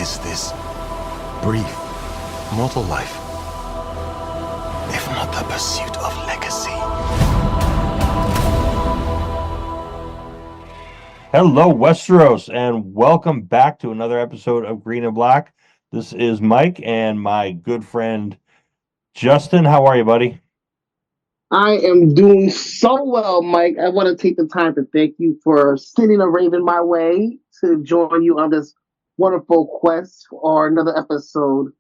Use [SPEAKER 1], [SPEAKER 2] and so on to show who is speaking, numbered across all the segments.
[SPEAKER 1] is this brief mortal life, if not the pursuit of legacy?
[SPEAKER 2] Hello, Westeros, and welcome back to another episode of Green and Black. This is Mike and my good friend Justin. How are you, buddy?
[SPEAKER 3] I am doing so well, Mike. I want to take the time to thank you for sending a raven my way to join you on this wonderful quest for another episode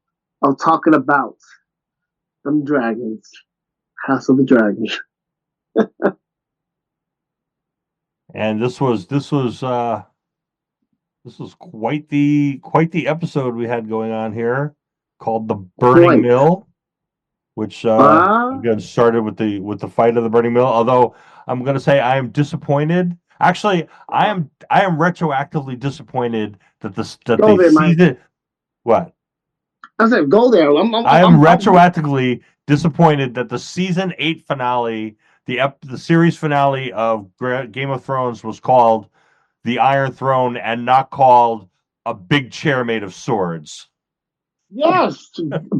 [SPEAKER 3] of talking about some dragons, House of the Dragons.
[SPEAKER 2] And this was quite the episode we had going on here, called the Burning
[SPEAKER 3] Right.
[SPEAKER 2] Mill, which again started with the fight of the Burning Mill. Although I'm going to say I am disappointed. Actually, I am retroactively disappointed that
[SPEAKER 3] Go
[SPEAKER 2] the
[SPEAKER 3] there, Mike.
[SPEAKER 2] season. What?
[SPEAKER 3] I said, go there.
[SPEAKER 2] I am retroactively disappointed that the season 8 finale, the series finale of Game of Thrones, was called The Iron Throne and not called A Big Chair Made of Swords.
[SPEAKER 3] Yes.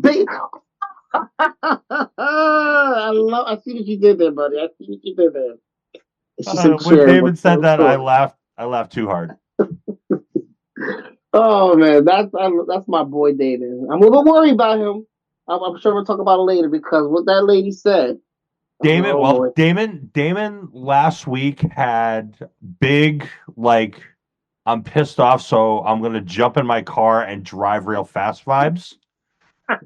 [SPEAKER 3] Big. I see what you did there, buddy. I see what you did there. It's just a
[SPEAKER 2] When
[SPEAKER 3] chair
[SPEAKER 2] David
[SPEAKER 3] with
[SPEAKER 2] said
[SPEAKER 3] no
[SPEAKER 2] that, I
[SPEAKER 3] sword.
[SPEAKER 2] laughed. I laughed too hard.
[SPEAKER 3] Oh man, that's my boy David. I'm a little worried about him. I'm sure we'll talk about it later because what that lady said.
[SPEAKER 2] Damon,
[SPEAKER 3] Oh
[SPEAKER 2] well,
[SPEAKER 3] boy.
[SPEAKER 2] Damon last week had big, like, I'm pissed off, so I'm gonna jump in my car and drive real fast vibes.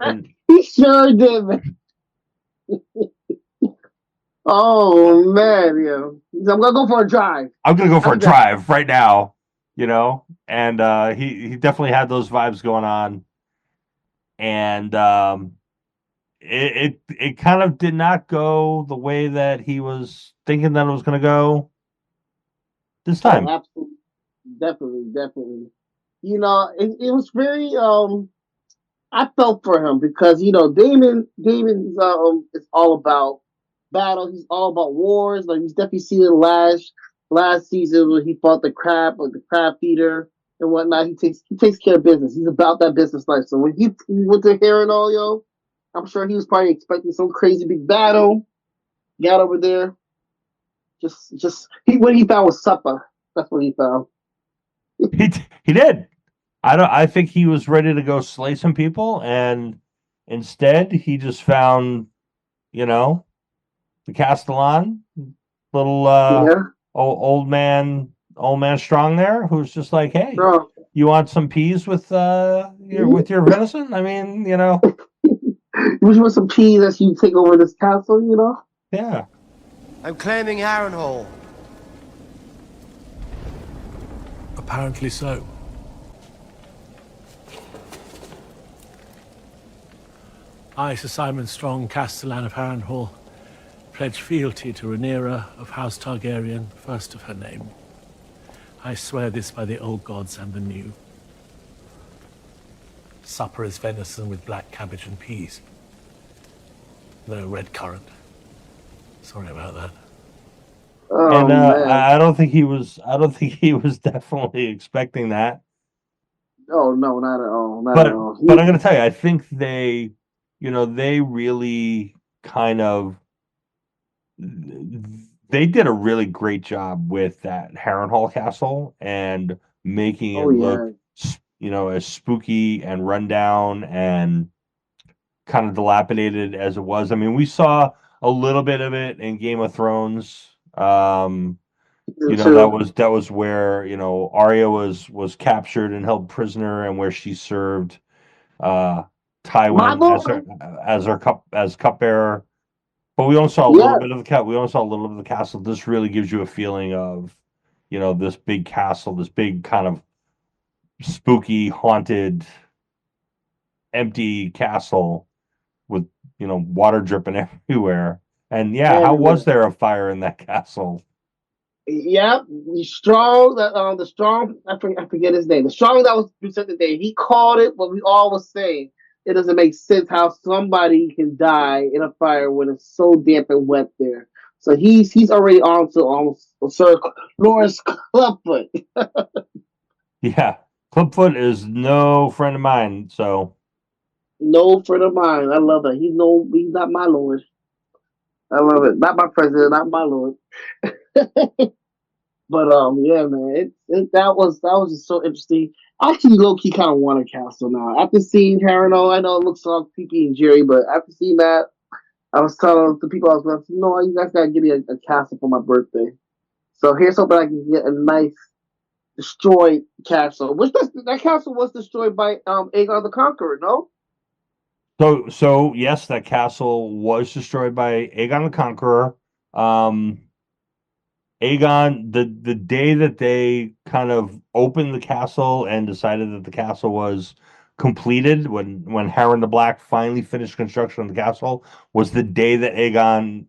[SPEAKER 2] And
[SPEAKER 3] He sure did. Man. Oh man, yeah. I'm gonna go for a drive.
[SPEAKER 2] I'm gonna go for a
[SPEAKER 3] I'm down.
[SPEAKER 2] drive right now, and he definitely had those vibes going on, and it kind of did not go the way that he was thinking that it was gonna go this
[SPEAKER 3] Oh,
[SPEAKER 2] time.
[SPEAKER 3] absolutely, definitely. It was very I felt for him because Damon is all about battle. He's all about wars. Like he's definitely seen it last season when he fought the crab, like the crab feeder and whatnot. He takes care of business. He's about that business life. So when he went to Harrenhall, yo, I'm sure he was probably expecting some crazy big battle. Got over there, what he found was supper. That's what he found.
[SPEAKER 2] He did. I think he was ready to go slay some people, and instead he just found, you know, the Castellan, little
[SPEAKER 3] Yeah,
[SPEAKER 2] old man strong there, who's just like, hey,
[SPEAKER 3] bro.
[SPEAKER 2] you want some peas with your venison? I mean,
[SPEAKER 3] You wish you want some peas as you take over this castle.
[SPEAKER 2] yeah.
[SPEAKER 4] I'm claiming Harrenhall.
[SPEAKER 5] Apparently so. I, Sir Simon Strong, Castellan of Harrenhall, pledge fealty to Rhaenyra of House Targaryen, first of her name. I swear this by the old gods and the new. Supper is venison with black cabbage and peas. No red currant. Sorry about that.
[SPEAKER 3] Oh
[SPEAKER 2] And
[SPEAKER 3] man.
[SPEAKER 2] I don't think he was. I don't think he was definitely expecting that.
[SPEAKER 3] Oh no, not at all. Not at
[SPEAKER 2] But
[SPEAKER 3] all.
[SPEAKER 2] but I'm going to tell you, I think they really kind of they did a really great job with that Harrenhal Castle and making it
[SPEAKER 3] Oh
[SPEAKER 2] look,
[SPEAKER 3] yeah.
[SPEAKER 2] as spooky and rundown and kind of dilapidated as it was. I mean, we saw a little bit of it in Game of Thrones.
[SPEAKER 3] Me
[SPEAKER 2] That
[SPEAKER 3] too.
[SPEAKER 2] was where, Arya was captured and held prisoner, and where she served uh
[SPEAKER 3] My
[SPEAKER 2] Tywin
[SPEAKER 3] lord.
[SPEAKER 2] as her cupbearer. But we only saw a little
[SPEAKER 3] Yeah.
[SPEAKER 2] bit of the cat. We only saw a little bit of the castle. This really gives you a feeling of, this big castle, this big kind of spooky, haunted, empty castle with, water dripping everywhere. And yeah, how was
[SPEAKER 3] Everywhere.
[SPEAKER 2] there a fire in that castle?
[SPEAKER 3] Yep. Strong. The strong. I forget his name. The strong that was presented there. He called it what we all was saying. It doesn't make sense how somebody can die in a fire when it's so damp and wet there. So he's already on to almost Sir Lawrence Clubfoot.
[SPEAKER 2] Yeah, Clubfoot is no friend of mine, so
[SPEAKER 3] No friend of mine. I love that. He's not my lord. I love it. Not my president, not my lord. But yeah, man, that was just so interesting. I actually low key kind of want a castle now. After seeing Harrenhall, I know it looks all creepy and Jerry, but after seeing that, I was telling the people I was with, no, you guys gotta give me a castle for my birthday. So here's something I can get, a nice destroyed castle. Which that castle was destroyed by Aegon the Conqueror, no?
[SPEAKER 2] so yes, that castle was destroyed by Aegon the Conqueror. Um, Aegon, the day that they kind of opened the castle and decided that the castle was completed, when Harren the Black finally finished construction of the castle, was the day that Aegon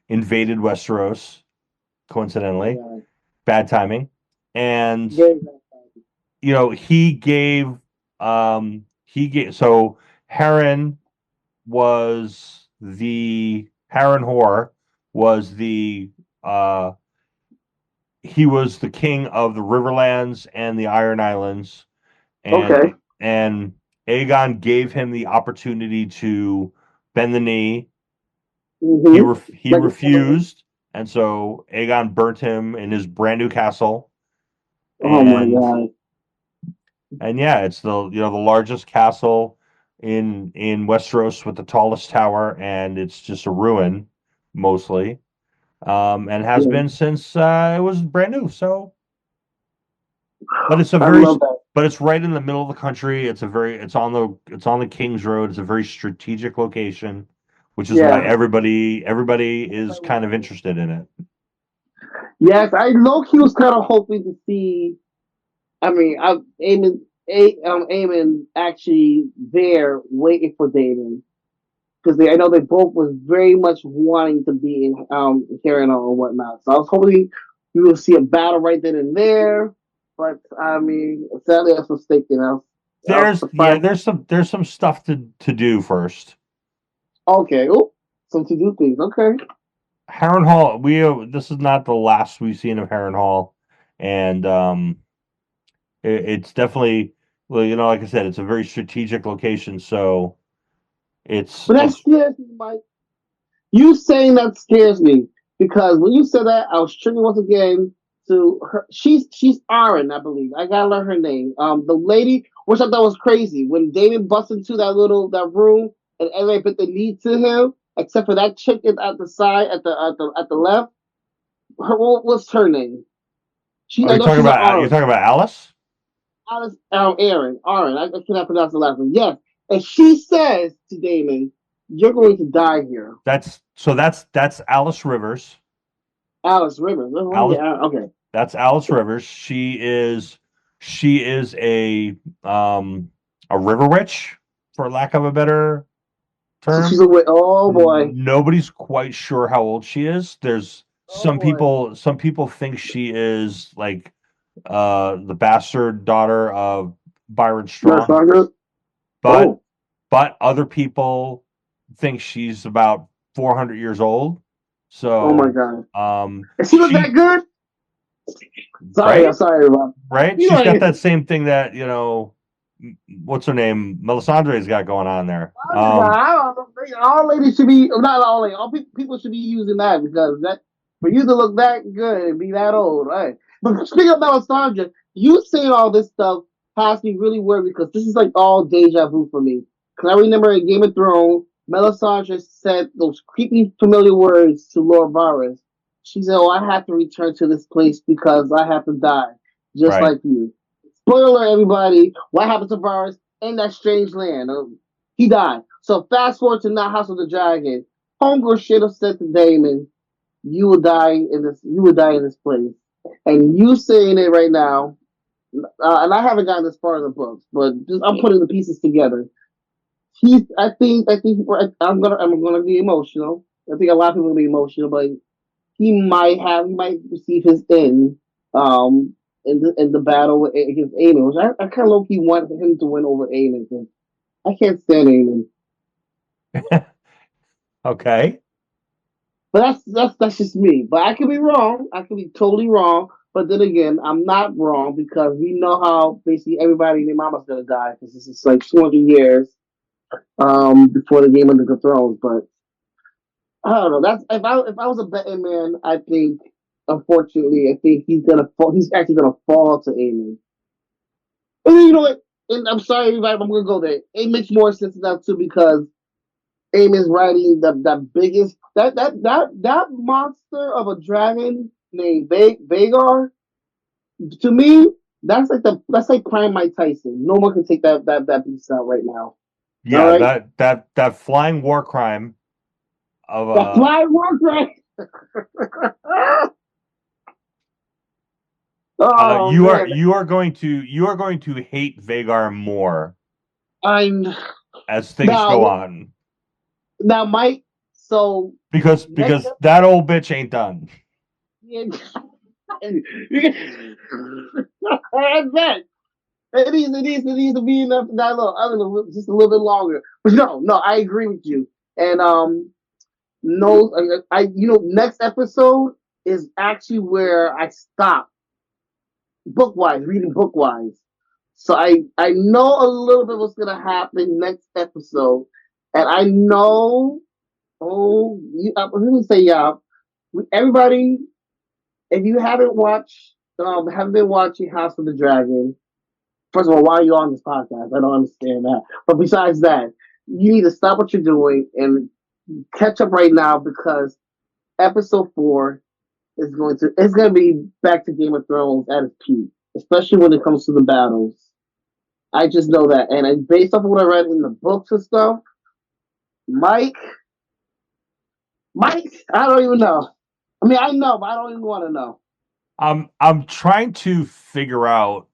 [SPEAKER 2] invaded Westeros.
[SPEAKER 3] Oh my
[SPEAKER 2] Coincidentally,
[SPEAKER 3] god.
[SPEAKER 2] bad timing, and
[SPEAKER 3] Very bad.
[SPEAKER 2] he gave so Harren was the Harrenhal was the uh he was the king of the Riverlands and the Iron Islands,
[SPEAKER 3] Okay.
[SPEAKER 2] and Aegon gave him the opportunity to bend the knee.
[SPEAKER 3] Mm-hmm.
[SPEAKER 2] He
[SPEAKER 3] Like,
[SPEAKER 2] refused, and so Aegon burnt him in his brand new castle.
[SPEAKER 3] oh my
[SPEAKER 2] And
[SPEAKER 3] god.
[SPEAKER 2] yeah, it's the largest castle in Westeros with the tallest tower, and it's just a ruin mostly, and has
[SPEAKER 3] Yeah.
[SPEAKER 2] been since it was brand new. So, but
[SPEAKER 3] I love that.
[SPEAKER 2] but it's right in the middle of the country. It's on the King's Road. It's a very strategic location, which is why
[SPEAKER 3] Yeah.
[SPEAKER 2] everybody is kind of interested in it.
[SPEAKER 3] Yes, I low key was kind of hoping to see. I mean, I'm aiming actually there, waiting for Damon because I know they both was very much wanting to be in Carrying On and whatnot. So I was hoping we will see a battle right then and there. But I mean, sadly, I was mistaken. I was surprised.
[SPEAKER 2] There's some stuff to do first.
[SPEAKER 3] Okay, oh, some to do things. Okay,
[SPEAKER 2] Harrenhal, this is not the last we've seen of Harrenhal, and it's definitely, well, like I said, it's a very strategic location, so it's
[SPEAKER 3] but that
[SPEAKER 2] it's
[SPEAKER 3] scares me, Mike. You saying that scares me because when you said that, I was triggered once again to her. She's Aaron, I believe. I gotta learn her name. The lady, which I thought was crazy when David busts into that room and everybody put the knee to him, except for that chick at the side at the left. What's her name?
[SPEAKER 2] oh,
[SPEAKER 3] I know she's an
[SPEAKER 2] you're
[SPEAKER 3] Aaron.
[SPEAKER 2] talking about Alice?
[SPEAKER 3] Alice, Aaron. I cannot pronounce the last name. Yes, and she says to Damon, "You're going to die here."
[SPEAKER 2] That's Alice Rivers.
[SPEAKER 3] Alice Rivers. Oh,
[SPEAKER 2] Alice
[SPEAKER 3] yeah, okay.
[SPEAKER 2] That's Alice Rivers. She is a river witch, for lack of a better
[SPEAKER 3] So she's
[SPEAKER 2] term.
[SPEAKER 3] a wit. Oh boy.
[SPEAKER 2] Nobody's quite sure how old she is. There's
[SPEAKER 3] Oh boy.
[SPEAKER 2] some people think she is like the bastard daughter of Byron
[SPEAKER 3] That's
[SPEAKER 2] Strong,
[SPEAKER 3] not good.
[SPEAKER 2] but
[SPEAKER 3] Oh.
[SPEAKER 2] other people think she's about 400 years old.
[SPEAKER 3] Oh my
[SPEAKER 2] So
[SPEAKER 3] God. And she look that
[SPEAKER 2] she
[SPEAKER 3] good? Sorry, I'm
[SPEAKER 2] right
[SPEAKER 3] sorry, Rob.
[SPEAKER 2] right
[SPEAKER 3] You know,
[SPEAKER 2] she's got that same thing that what's her name, Melisandre's got going on there.
[SPEAKER 3] I don't think all ladies should be not all ladies. All people should be using that because that for you to look that good and be that old, right? But speaking of Melisandre, you saying all this stuff has me really worried because this is like all deja vu for me. Because I remember in Game of Thrones, Melisandre said those creepy familiar words to Lord Varys. She said, "Oh, I have to return to this place because I have to die, just
[SPEAKER 2] Right.
[SPEAKER 3] like you." Spoiler, everybody! What happened to Varys in that strange land? He died. So fast forward to now House of the Dragon. Homegirl should have said to Damon, "You will die in this. You will die in this place." And you saying it right now, and I haven't gotten this far in the books, but just I'm putting the pieces together. I'm gonna be emotional. I think a lot of people will be emotional, but he might receive his end um in the battle against Aemon, which I kind of low key want him to win over Aemon because I can't stand Aemon.
[SPEAKER 2] Okay.
[SPEAKER 3] But that's just me. But I could be wrong. I could be totally wrong. But then again, I'm not wrong because we know how basically everybody and their mama's gonna die because this is like 200 years before the Game of the Thrones. But I don't know. That's if I was a betting man, I think unfortunately I think he's gonna fall. He's actually gonna fall to Aemon. And you know what? And I'm sorry, everybody, I'm gonna go there. It makes more sense now too because Aemon's riding the biggest that monster of a dragon named Vagar. To me, that's like prime Mike Tyson. No one can take that beast out right now. All
[SPEAKER 2] Yeah,
[SPEAKER 3] right,
[SPEAKER 2] that flying war crime of
[SPEAKER 3] that fly work right. Oh man,
[SPEAKER 2] you are going to hate Vagar more
[SPEAKER 3] I'm
[SPEAKER 2] as things go
[SPEAKER 3] now
[SPEAKER 2] on
[SPEAKER 3] now Mike. So next
[SPEAKER 2] because
[SPEAKER 3] up,
[SPEAKER 2] that old bitch ain't done.
[SPEAKER 3] yeah, I bet it needs to be enough that little, I don't know, just a little bit longer. But no, I agree with you. And no, next episode is actually where I stop bookwise, reading bookwise. So I know a little bit what's gonna happen next episode, and I know. Oh, let me say, y'all, everybody, if you haven't been watching House of the Dragon. First of all, why are you on this podcast? I don't understand that. But besides that, you need to stop what you're doing and catch up right now because episode 4 it's going to be back to Game of Thrones at its peak, especially when it comes to the battles. I just know that, and based off of what I read in the books and stuff, Mike, I don't even know. I mean, I know, but I don't even want to know.
[SPEAKER 2] I'm trying to figure out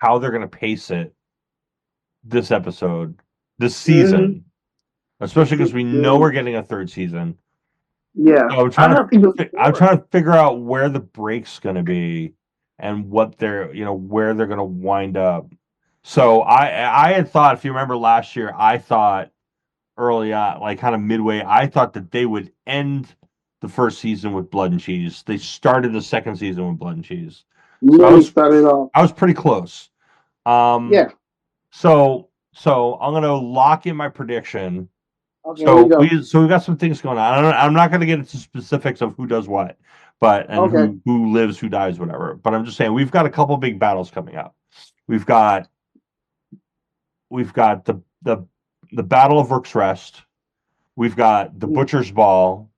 [SPEAKER 2] how they're going to pace it this
[SPEAKER 3] Mm-hmm.
[SPEAKER 2] season, especially because we know we're getting a third season.
[SPEAKER 3] Yeah,
[SPEAKER 2] So
[SPEAKER 3] I have even
[SPEAKER 2] I'm
[SPEAKER 3] more.
[SPEAKER 2] trying to figure out where the break's going to be and what they're where they're going to wind up. So I had thought, if you remember last year, I thought early on, like kind of midway, I thought that they would end the first season with Blood and Cheese. They started the second season with Blood and Cheese. So
[SPEAKER 3] Literally started off.
[SPEAKER 2] I was pretty close.
[SPEAKER 3] Yeah.
[SPEAKER 2] So I'm gonna lock in my prediction.
[SPEAKER 3] Okay, here we go.
[SPEAKER 2] We've got some things going on. I'm not gonna get into specifics of who does what, and
[SPEAKER 3] Okay.
[SPEAKER 2] who lives, who dies, whatever. But I'm just saying we've got a couple big battles coming up. We've got the Battle of Rook's Rest. We've got the Butcher's Ball.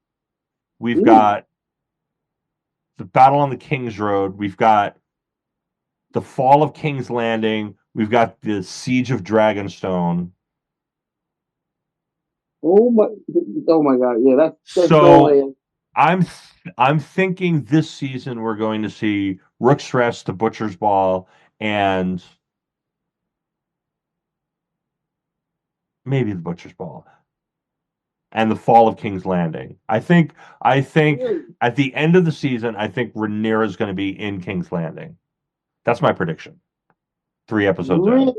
[SPEAKER 2] We've
[SPEAKER 3] Ooh.
[SPEAKER 2] got the Battle on the King's Road. We've got the Fall of King's Landing. We've got the Siege of Dragonstone.
[SPEAKER 3] Oh my! Oh my God! Yeah, that's no
[SPEAKER 2] So
[SPEAKER 3] way.
[SPEAKER 2] I'm thinking this season we're going to see Rook's Rest, the Butcher's Ball, and maybe the Butcher's Ball and the Fall of King's Landing. I think
[SPEAKER 3] Really,
[SPEAKER 2] at the end of the season, I think Rhaenyra is going to be in King's Landing. That's my prediction. 3 episodes in.
[SPEAKER 3] really.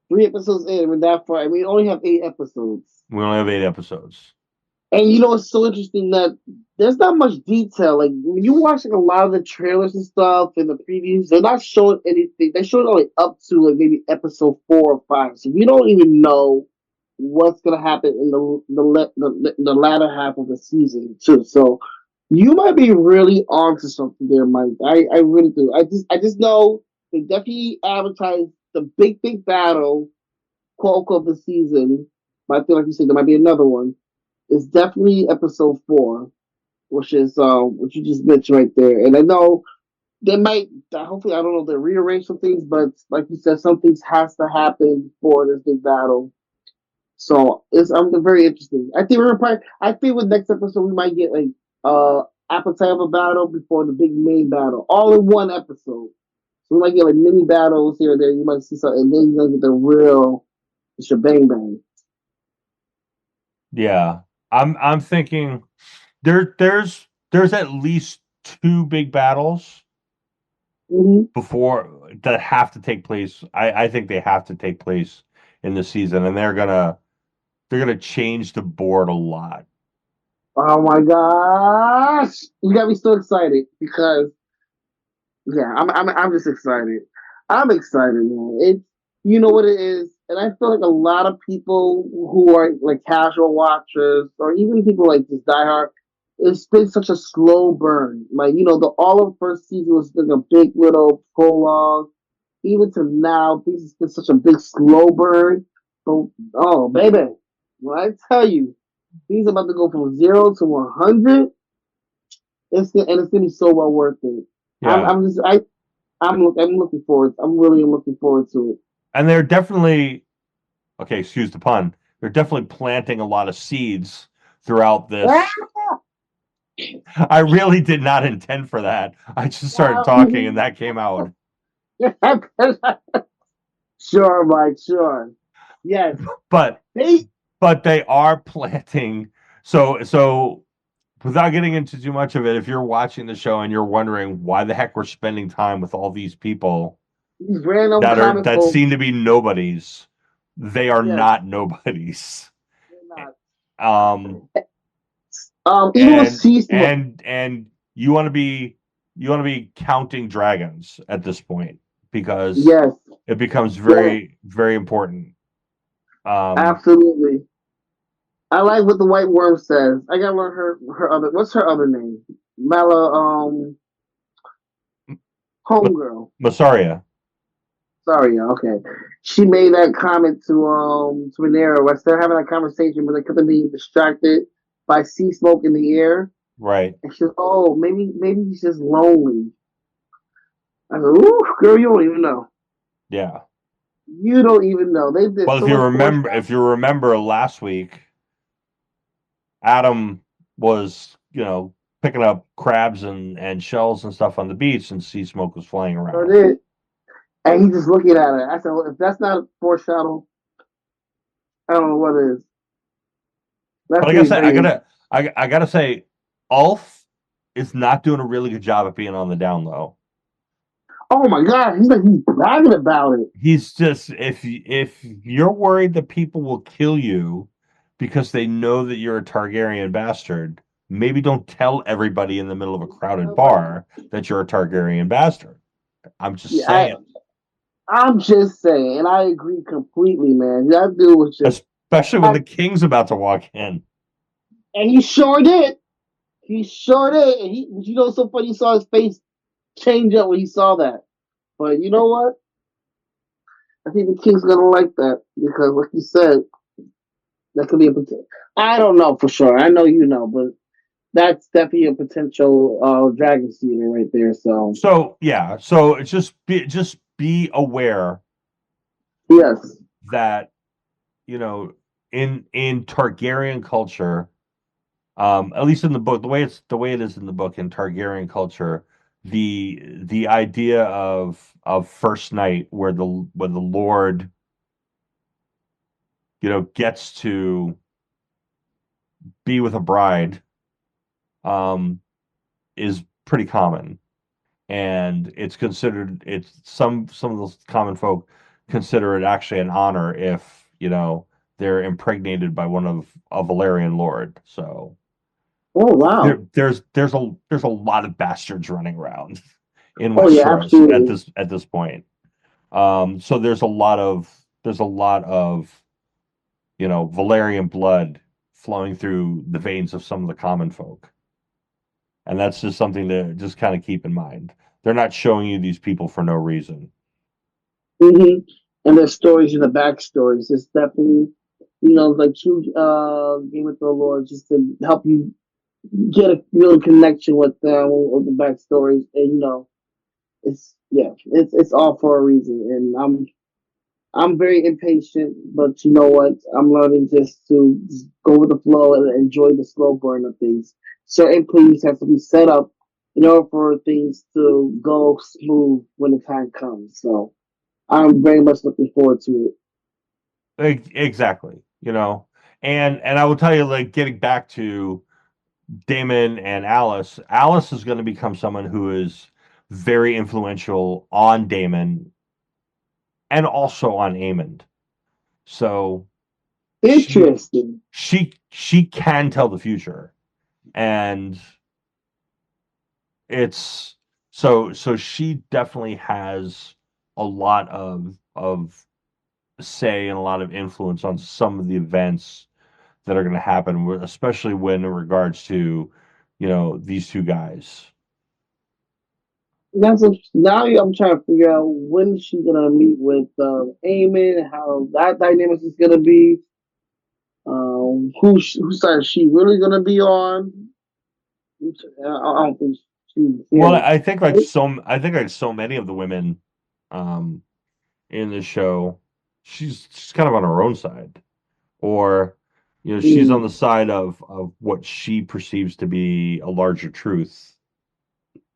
[SPEAKER 3] 3 episodes in, we're that far, and we only have 8 episodes.
[SPEAKER 2] We only have 8 episodes.
[SPEAKER 3] And you know, it's so interesting that there's not much detail. Like when you're watching a lot of the trailers and stuff and the previews, they're not showing anything. They're showing only up to like maybe episode 4 or 5. So we don't even know what's gonna happen in the latter half of the season too. So you might be really on to something there, Mike. I really do. I just know they definitely advertised the big battle, quote unquote, the season. But I feel like you said there might be another one. It's definitely episode 4, which is what you just mentioned right there. And I know they might hopefully I don't know they rearrange some things, but like you said, some things has to happen for this big battle. So it's very interesting. I think with next episode we might get like appetite of a battle before the big main battle, all in one episode. So we might get like mini battles here and there. You might see something, and then you're gonna get the real shebang bang.
[SPEAKER 2] Yeah. I'm thinking there's at least 2 big battles
[SPEAKER 3] Mm-hmm.
[SPEAKER 2] before that have to take place. I think they have to take place in the season, and they're gonna change the board a lot.
[SPEAKER 3] Oh my gosh! You got me so excited because yeah, I'm just excited. I'm excited, man. It's you know what it is, and I feel like a lot of people who are like casual watchers or even people like just diehard, it's been such a slow burn. Like the all of the first season was like a big little prologue. Even to now, this has been such a big slow burn. But oh baby, when I tell you, things about to go from 0 to 100. It's gonna be so well worth it. I'm
[SPEAKER 2] Yeah.
[SPEAKER 3] I'm just I'm looking forward. I'm really looking forward to it.
[SPEAKER 2] And they're definitely, okay, excuse the pun, they're definitely planting a lot of seeds throughout this. I really did not intend for that. I just started talking and that came out.
[SPEAKER 3] Sure, Mike. Sure. Yes.
[SPEAKER 2] But
[SPEAKER 3] They.
[SPEAKER 2] they are planting. So without getting into too much of it, if you're watching the show and you're wondering why the heck we're spending time with all these people
[SPEAKER 3] These random comic
[SPEAKER 2] that
[SPEAKER 3] folks.
[SPEAKER 2] seem to be nobodies, they are
[SPEAKER 3] Yes.
[SPEAKER 2] not nobodies.
[SPEAKER 3] They're
[SPEAKER 2] Um
[SPEAKER 3] not. Even with
[SPEAKER 2] and
[SPEAKER 3] Sea Smoke.
[SPEAKER 2] and you want to be counting dragons at this point because
[SPEAKER 3] Yes.
[SPEAKER 2] it becomes
[SPEAKER 3] Yes.
[SPEAKER 2] very important.
[SPEAKER 3] Absolutely. I like what the White Worm says. I gotta learn her other. What's her other name? Mala. Homegirl.
[SPEAKER 2] Masaria.
[SPEAKER 3] Sorry, yeah, okay. She made that comment to Rhaenyra. While they're having a conversation, but they could have been distracted by sea smoke in the air.
[SPEAKER 2] Right.
[SPEAKER 3] And she's, oh, maybe he's just lonely. I said, ooh, girl, you don't even know.
[SPEAKER 2] Yeah.
[SPEAKER 3] You don't even know. They did
[SPEAKER 2] Well,
[SPEAKER 3] so much foreshadowing.
[SPEAKER 2] if you remember last week, Adam was, picking up crabs and shells and stuff on the beach, and sea smoke was flying
[SPEAKER 3] Sure
[SPEAKER 2] around.
[SPEAKER 3] did. And he's just looking at it. I said, well, if that's not a foreshadow, I don't know what is.
[SPEAKER 2] But
[SPEAKER 3] That's
[SPEAKER 2] like I said,
[SPEAKER 3] pretty.
[SPEAKER 2] I gotta say, Ulf is not doing a really good job at being on the down low.
[SPEAKER 3] Oh my God, he's bragging about it.
[SPEAKER 2] He's just, if you're worried that people will kill you because they know that you're a Targaryen bastard, maybe don't tell everybody in the middle of a crowded bar that you're a Targaryen bastard. I'm just
[SPEAKER 3] Yeah,
[SPEAKER 2] saying.
[SPEAKER 3] I'm just saying, and I agree completely, man. That dude was just,
[SPEAKER 2] Especially when the king's about to walk in.
[SPEAKER 3] and he sure did. He sure did. And so funny. You saw his face change up when he saw that. But you know what? I think the king's gonna like that because, like you said, that could be a potential. I don't know for sure. I know you know, but that's definitely a potential dragon seeder right there. So
[SPEAKER 2] So yeah, so it's just be aware
[SPEAKER 3] yes,
[SPEAKER 2] that in Targaryen culture, at least in the book, the way it is in the book in Targaryen culture, the idea of first night where the Lord gets to be with a bride um is pretty common, and it's some of those common folk consider it actually an honor if they're impregnated by one of a Valerian lord. So
[SPEAKER 3] oh wow,
[SPEAKER 2] there's a lot of bastards running around in
[SPEAKER 3] oh yeah,
[SPEAKER 2] Westeros
[SPEAKER 3] absolutely.
[SPEAKER 2] at this point. So there's a lot of Valerian blood flowing through the veins of some of the common folk, and that's just something to just kind of keep in mind. They're not showing you these people for no reason.
[SPEAKER 3] hmm And there's stories in the backstories. It's definitely like true Game of Thrones lore just to help you get a real connection with the backstories, and it's all for a reason. And I'm very impatient, but you know what? I'm learning just to just go with the flow and enjoy the slow burn of things. Certain things have to be set up in order for things to go smooth when the time comes. So I'm very much looking forward to it.
[SPEAKER 2] Exactly. And I will tell you, like, getting back to Damon and Alice, Alice is going to become someone who is very influential on Damon and also on Aemond. So she
[SPEAKER 3] Interesting.
[SPEAKER 2] she can tell the future. And it's so she definitely has a lot of say and a lot of influence on some of the events that are going to happen, especially when in regards to, these two guys.
[SPEAKER 3] Now I'm trying to figure out when she's gonna meet with Eamon, how that dynamic is gonna be. Whose side is she really gonna be on? I don't think she
[SPEAKER 2] Well,
[SPEAKER 3] has.
[SPEAKER 2] I think like so many of the women um in the show, she's kind of on her own side, or she's on the
[SPEAKER 3] Mm,
[SPEAKER 2] side of what she perceives to be a larger truth.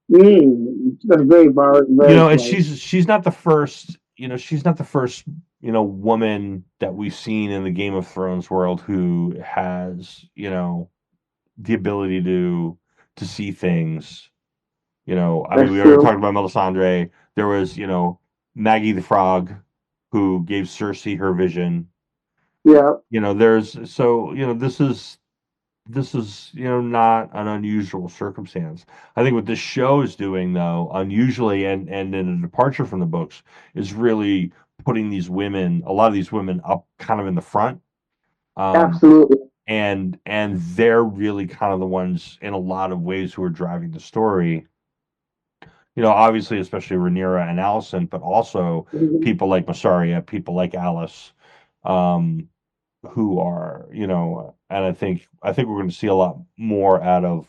[SPEAKER 3] that's very
[SPEAKER 2] And
[SPEAKER 3] polite.
[SPEAKER 2] she's not the first woman that we've seen in the Game of Thrones world who has the ability to see things. I mean,
[SPEAKER 3] That's
[SPEAKER 2] we already
[SPEAKER 3] true.
[SPEAKER 2] talked about Melisandre. There was Maggie the Frog, who gave Cersei her vision.
[SPEAKER 3] Yeah,
[SPEAKER 2] There's so this is not an unusual circumstance. I think what this show is doing, though, unusually and in a departure from the books, is really putting a lot of these women up kind of in the front. um
[SPEAKER 3] absolutely.
[SPEAKER 2] and they're really kind of the ones in a lot of ways who are driving the story. Obviously, especially Rhaenyra and Allison, but also
[SPEAKER 3] Mhm.
[SPEAKER 2] people like Massaria, people like Alice, um, who are, and I think we're going to see a lot more out of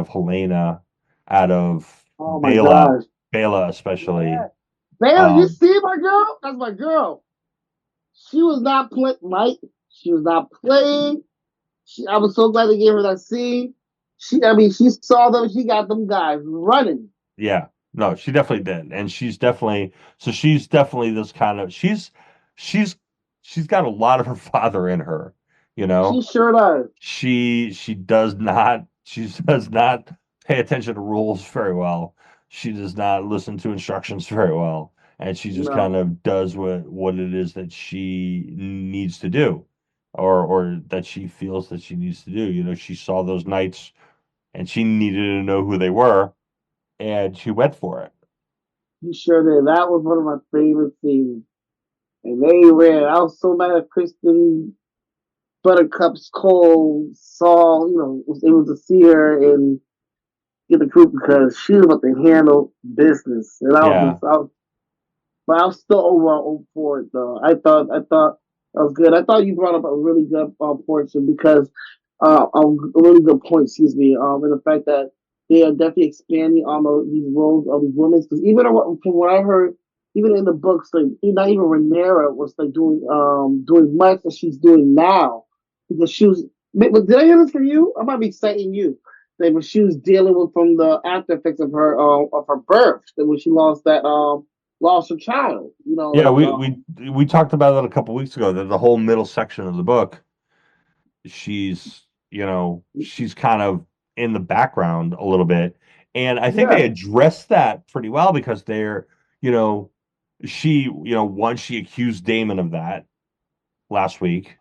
[SPEAKER 2] Helena, out of
[SPEAKER 3] Oh my
[SPEAKER 2] Bela,
[SPEAKER 3] gosh.
[SPEAKER 2] Bela
[SPEAKER 3] Yeah.
[SPEAKER 2] especially.
[SPEAKER 3] Bailey, you
[SPEAKER 2] Um,
[SPEAKER 3] see my girl? That's my girl. She was not playing, Mike. She was not playing. I was so glad they gave her that scene. She saw them. She got them guys running.
[SPEAKER 2] yeah, no, she definitely did, and she's definitely this kind of she's she's got a lot of her father in her, you
[SPEAKER 3] She
[SPEAKER 2] know.
[SPEAKER 3] sure does.
[SPEAKER 2] She does not pay attention to rules very well. She does not listen to instructions very well, and she just kind
[SPEAKER 3] No,
[SPEAKER 2] of does what it is that she needs to do, or that she feels that she needs to do. She saw those knights and she needed to know who they were, and she went for it.
[SPEAKER 3] she sure did. That was one of my favorite scenes. And they ran. I was so mad at Kristen Buttercup's Cole Saul. Was able to see her and get the group because she was about to handle business. And
[SPEAKER 2] Yeah,
[SPEAKER 3] but I was still overall for it though. I thought that was good. I thought you brought up a really good portion because a really good point. Excuse me. And the fact that they are definitely expanding on these roles of these women because even from what I heard, even in the books, like not even Rhaenyra was like doing much that she's doing now because she was. But did I hear this from you? I might be citing you. That when she was dealing with from the after effects of her birth, that when she lost her child.
[SPEAKER 2] yeah. We talked about that a couple weeks ago. That the whole middle section of the book, she's kind of in the background a little bit, and I think they
[SPEAKER 3] yeah,
[SPEAKER 2] addressed that pretty well because you know, once she accused Damon of that last week,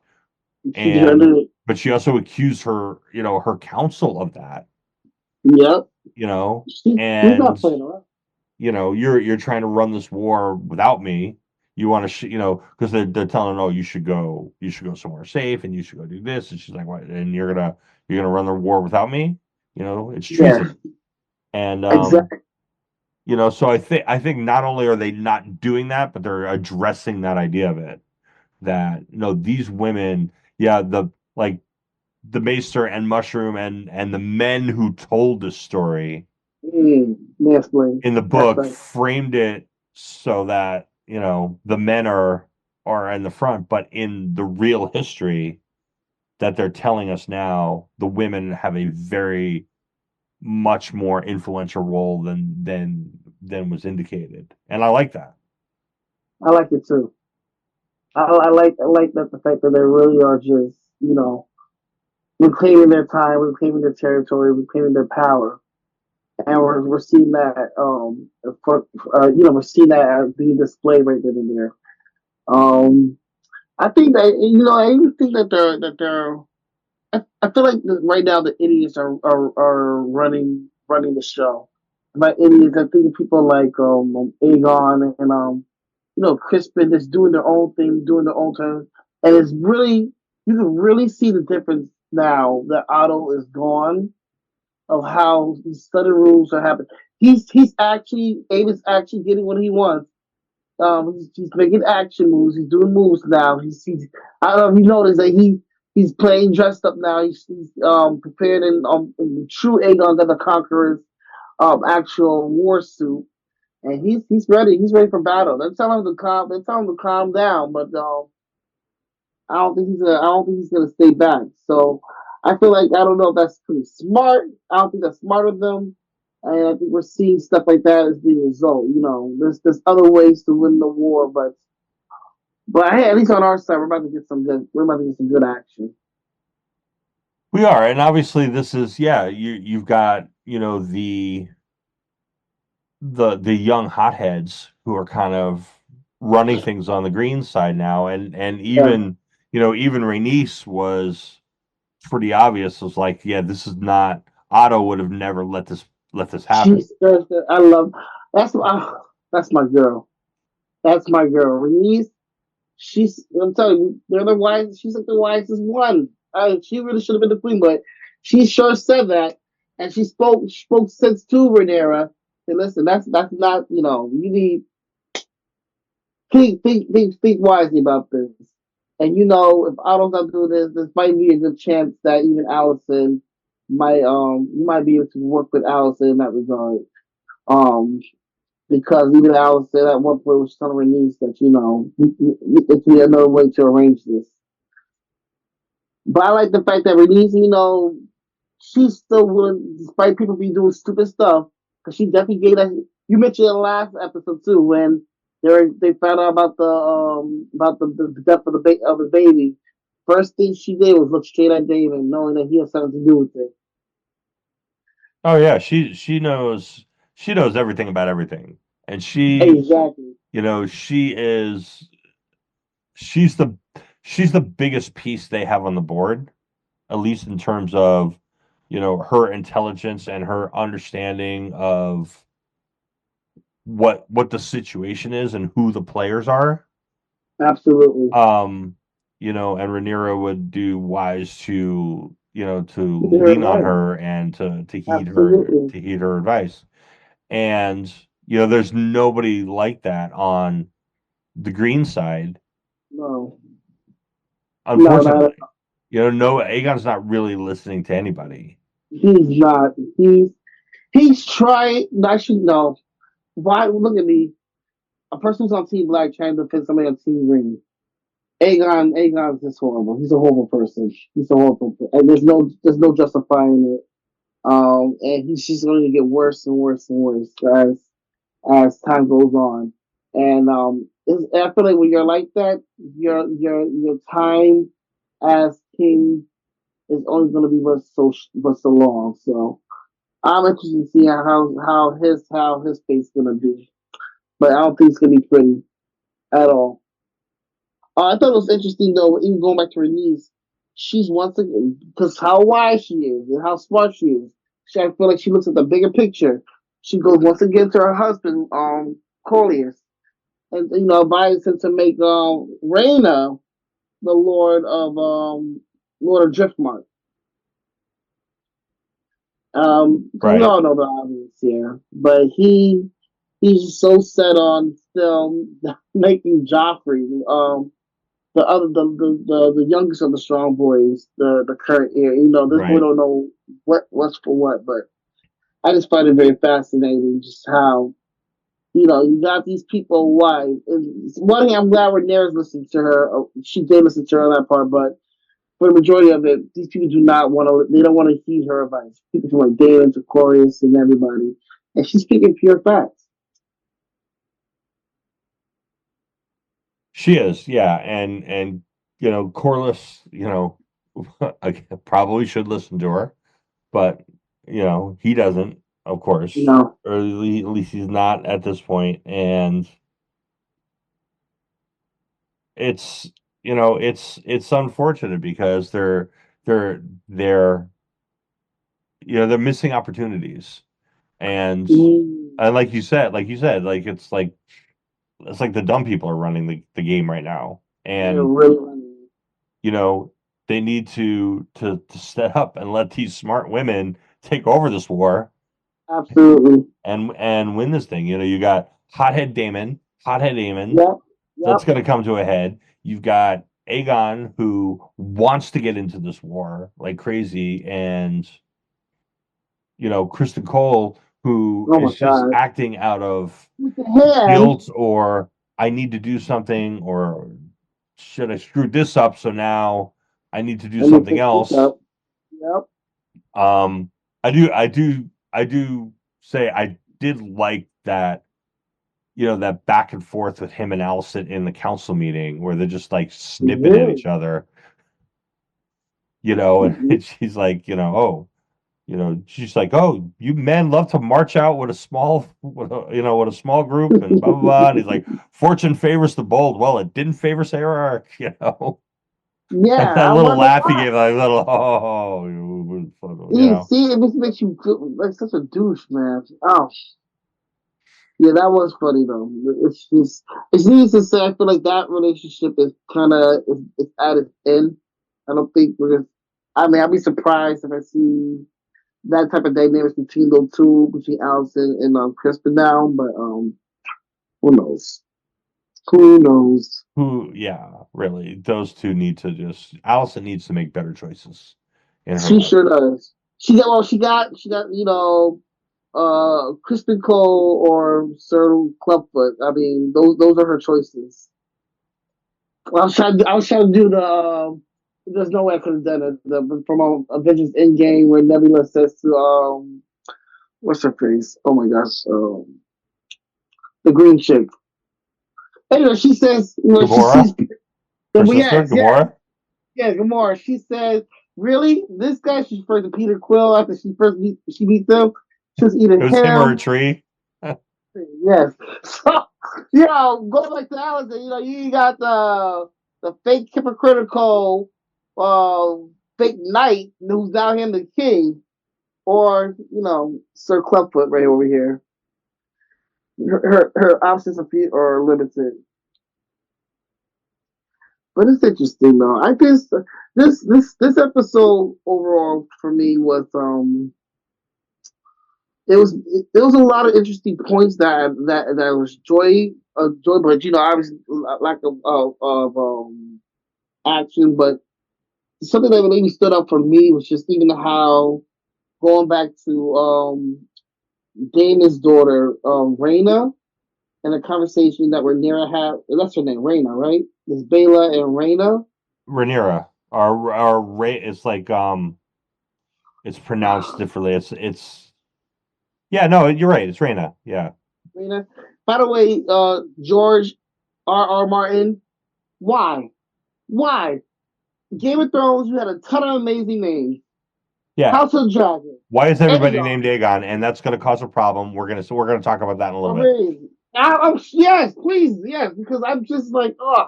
[SPEAKER 3] she sure
[SPEAKER 2] and
[SPEAKER 3] did.
[SPEAKER 2] but she also accused her counsel of that,
[SPEAKER 3] Yep,
[SPEAKER 2] you know,
[SPEAKER 3] she's
[SPEAKER 2] and
[SPEAKER 3] not playing around.
[SPEAKER 2] you're trying to run this war without me. You want to, because they're telling her, oh, you should go somewhere safe, and you should go do this, and she's like, what? And you're gonna run the war without me? It's
[SPEAKER 3] Yeah,
[SPEAKER 2] treason. And
[SPEAKER 3] exactly.
[SPEAKER 2] so I think not only are they not doing that, but they're addressing that idea of it, that these women, yeah, the Maester and Mushroom and the men who told the story
[SPEAKER 3] Mansplain.
[SPEAKER 2] in the
[SPEAKER 3] That's
[SPEAKER 2] book
[SPEAKER 3] right.
[SPEAKER 2] framed it so that the men are in the front, but in the real history that they're telling us now, the women have a very much more influential role than was indicated, and I like that.
[SPEAKER 3] I like it too. I like that the fact that they really are just reclaiming their time, reclaiming their territory, reclaiming their power, and we're seeing that we're seeing that being displayed right then and there. Um, I think that I even think that they're I feel like right now the idiots are running the show. By idiots, I think people like Aegon and Crispin just doing their own thing, doing their own turn, and it's really you can really see the difference now that Otto is gone of how these sudden rules are happening. He's actually Abe's actually getting what he wants. He's making action moves. He's doing moves now. He's I don't know if you noticed that he's playing dressed up now. He's prepared in true Aegon the Conqueror's actual war suit, and he's ready. He's ready for battle. They're telling him to calm. They're telling him to calm down, but I don't think he's gonna stay back. So I feel like I don't know if that's pretty smart. I don't think that's smart of them. And I think we're seeing stuff like that as the result. There's other ways to win the war, but hey, at least on our side, we're about to get some good action.
[SPEAKER 2] We are, and obviously this is you've got the young hotheads who are kind of running things on the green side now, and
[SPEAKER 3] Yeah.
[SPEAKER 2] even Rhaenys was pretty obvious. Was like, yeah, this is not Otto would have never let this happen.
[SPEAKER 3] I love that's my that's my girl. That's my girl. Renise, I'm telling you, they're the wise. She's like the wisest one. She really should have been the queen, but she sure said that, and she spoke sense to Rhaenyra. And listen, that's not you need think wisely about this. And if Otto's not doing this might be a good chance that even Allison might you might be able to work with Allison in that regard. Um, because even Allison at one point was telling her niece that it's another way to arrange this. But I like the fact that Renice, she's still willing, despite people be doing stupid stuff, because she definitely gave that. You mentioned in the last episode too when they found out about the death of the baby. First thing she did was look straight at David, knowing that he has something to do with it.
[SPEAKER 2] Oh yeah, she knows everything about everything, and
[SPEAKER 3] Exactly.
[SPEAKER 2] she is she's the she's the biggest piece they have on the board, at least in terms of her intelligence and her understanding of what the situation is and who the players are.
[SPEAKER 3] Absolutely.
[SPEAKER 2] And Rhaenyra would do wise to
[SPEAKER 3] You're
[SPEAKER 2] lean on
[SPEAKER 3] right.
[SPEAKER 2] her and to
[SPEAKER 3] Absolutely.
[SPEAKER 2] heed her advice. And there's nobody like that on the green side,
[SPEAKER 3] No. No,
[SPEAKER 2] unfortunately. No, Aegon's not really listening to anybody.
[SPEAKER 3] he's not. He's trying. Actually, no. Why? Look at me. A person who's on Team Black trying to defend somebody on Team Green. Aegon's just horrible. He's a horrible person. He's a horrible, and there's no justifying it. And he's just going to get worse and worse and worse as time goes on. And I feel like when you're like that, your time as king is only going to be but so long. So I'm interested to see how his fate's going to be, but I don't think it's going to be pretty at all. I thought it was interesting though, even going back to her niece, she's once again because how wise she is and how smart she is. I feel like she looks at the bigger picture. She goes once again to her husband, Corlius, and advises him to make Reyna the Lord of Driftmark. Because we
[SPEAKER 2] Right.
[SPEAKER 3] all know the obvious here, but he's so set on still making Joffrey the youngest of the strong boys, the current heir. This boy
[SPEAKER 2] Right.
[SPEAKER 3] don't know what's for what, but I just find it very fascinating just how you got these people. Why? One thing, I'm glad Rhaenyra's listening to her. She did listen to her on that part, but for the majority of it, these people do not want to. They don't want to heed her advice. People from like Daemon to Corliss and everybody, and she's speaking pure facts.
[SPEAKER 2] She is, yeah. And Corliss, probably should listen to her, but he doesn't, of course,
[SPEAKER 3] No,
[SPEAKER 2] or at least he's not at this point. And it's it's unfortunate because they're they're missing opportunities, and
[SPEAKER 3] Mm,
[SPEAKER 2] like you said, like it's like the dumb people are running the game right now,
[SPEAKER 3] they're
[SPEAKER 2] and
[SPEAKER 3] really
[SPEAKER 2] you know they need to step up and let these smart women take over this war
[SPEAKER 3] absolutely.
[SPEAKER 2] and win this thing. You got hothead Damon.
[SPEAKER 3] Yep.
[SPEAKER 2] That's
[SPEAKER 3] Yep.
[SPEAKER 2] going to come to a head. You've got Aegon who wants to get into this war like crazy, and Kristen Cole who
[SPEAKER 3] Oh my
[SPEAKER 2] is just
[SPEAKER 3] God.
[SPEAKER 2] acting out of
[SPEAKER 3] With the hand.
[SPEAKER 2] guilt or I need to do something or should I screwed this up so now I need to do
[SPEAKER 3] Let me
[SPEAKER 2] something
[SPEAKER 3] fix this
[SPEAKER 2] else.
[SPEAKER 3] up. Yep.
[SPEAKER 2] Um, I do say I did like that, that back and forth with him and Allison in the council meeting where they're just like snipping at each other,
[SPEAKER 3] Mhm.
[SPEAKER 2] and she's like, oh, she's like, oh, you men love to march out with a small, with a small group and blah blah blah. And he's like, fortune favors the bold. Well, it didn't favor Sarah,
[SPEAKER 3] Yeah,
[SPEAKER 2] And that
[SPEAKER 3] I
[SPEAKER 2] little
[SPEAKER 3] wonder
[SPEAKER 2] laugh he
[SPEAKER 3] why.
[SPEAKER 2] gave, like little, oh, you
[SPEAKER 3] You
[SPEAKER 2] know.
[SPEAKER 3] see, it just makes you feel like such a douche, man. Oh, yeah, that was funny though. It's needless to say, I feel like that relationship is kind of is at its end. I don't think we're just. I mean, I'd be surprised if I see that type of dynamics between those two, between Allison and Crispin now. But who knows? Who knows?
[SPEAKER 2] Yeah, really, those two need to Allison needs to make better choices in her
[SPEAKER 3] She
[SPEAKER 2] life.
[SPEAKER 3] sure does. She got Crispin Cole or Sir Clubfoot. I mean, those are her choices. I was trying to do the. There's no way I could have done it. From Avengers Endgame where Nebula says to what's her face? Oh my gosh, the green chick. Anyway, she says she sees.
[SPEAKER 2] Gamora, her sister,
[SPEAKER 3] Yes, yes,
[SPEAKER 2] Gamora.
[SPEAKER 3] yes. Gamora. She says, "Really, this guy?" She refers to Peter Quill after she meets him. She was either
[SPEAKER 2] It was him or a
[SPEAKER 3] him.
[SPEAKER 2] tree.
[SPEAKER 3] Yes. So, going back to Allison, you got the fake hypocritical uh fake knight who's down here the king, or Sir Clubfoot right over here. Her options are limited. But it's interesting though. I guess this episode overall for me was there was a lot of interesting points that was joy, but obviously lack of action. But something that maybe stood out for me was just even how going back to Damon's daughter, Raina, and the conversation that Rhaenyra had. That's her name, Raina, right? It's Bela and Raina.
[SPEAKER 2] Rhaenyra, our Ray. It's like it's pronounced differently. It's yeah. No, you're right. It's Raina. Yeah.
[SPEAKER 3] Raina. By the way, George R. Martin, why? Why? Game of Thrones, you had a ton of amazing names.
[SPEAKER 2] Yeah.
[SPEAKER 3] House of Dragon,
[SPEAKER 2] Why is everybody
[SPEAKER 3] Aegon.
[SPEAKER 2] named Aegon? And that's going to cause a problem. We're gonna talk about that in a little bit.
[SPEAKER 3] Amazing. Yes, please, yes, because I'm just like, I'm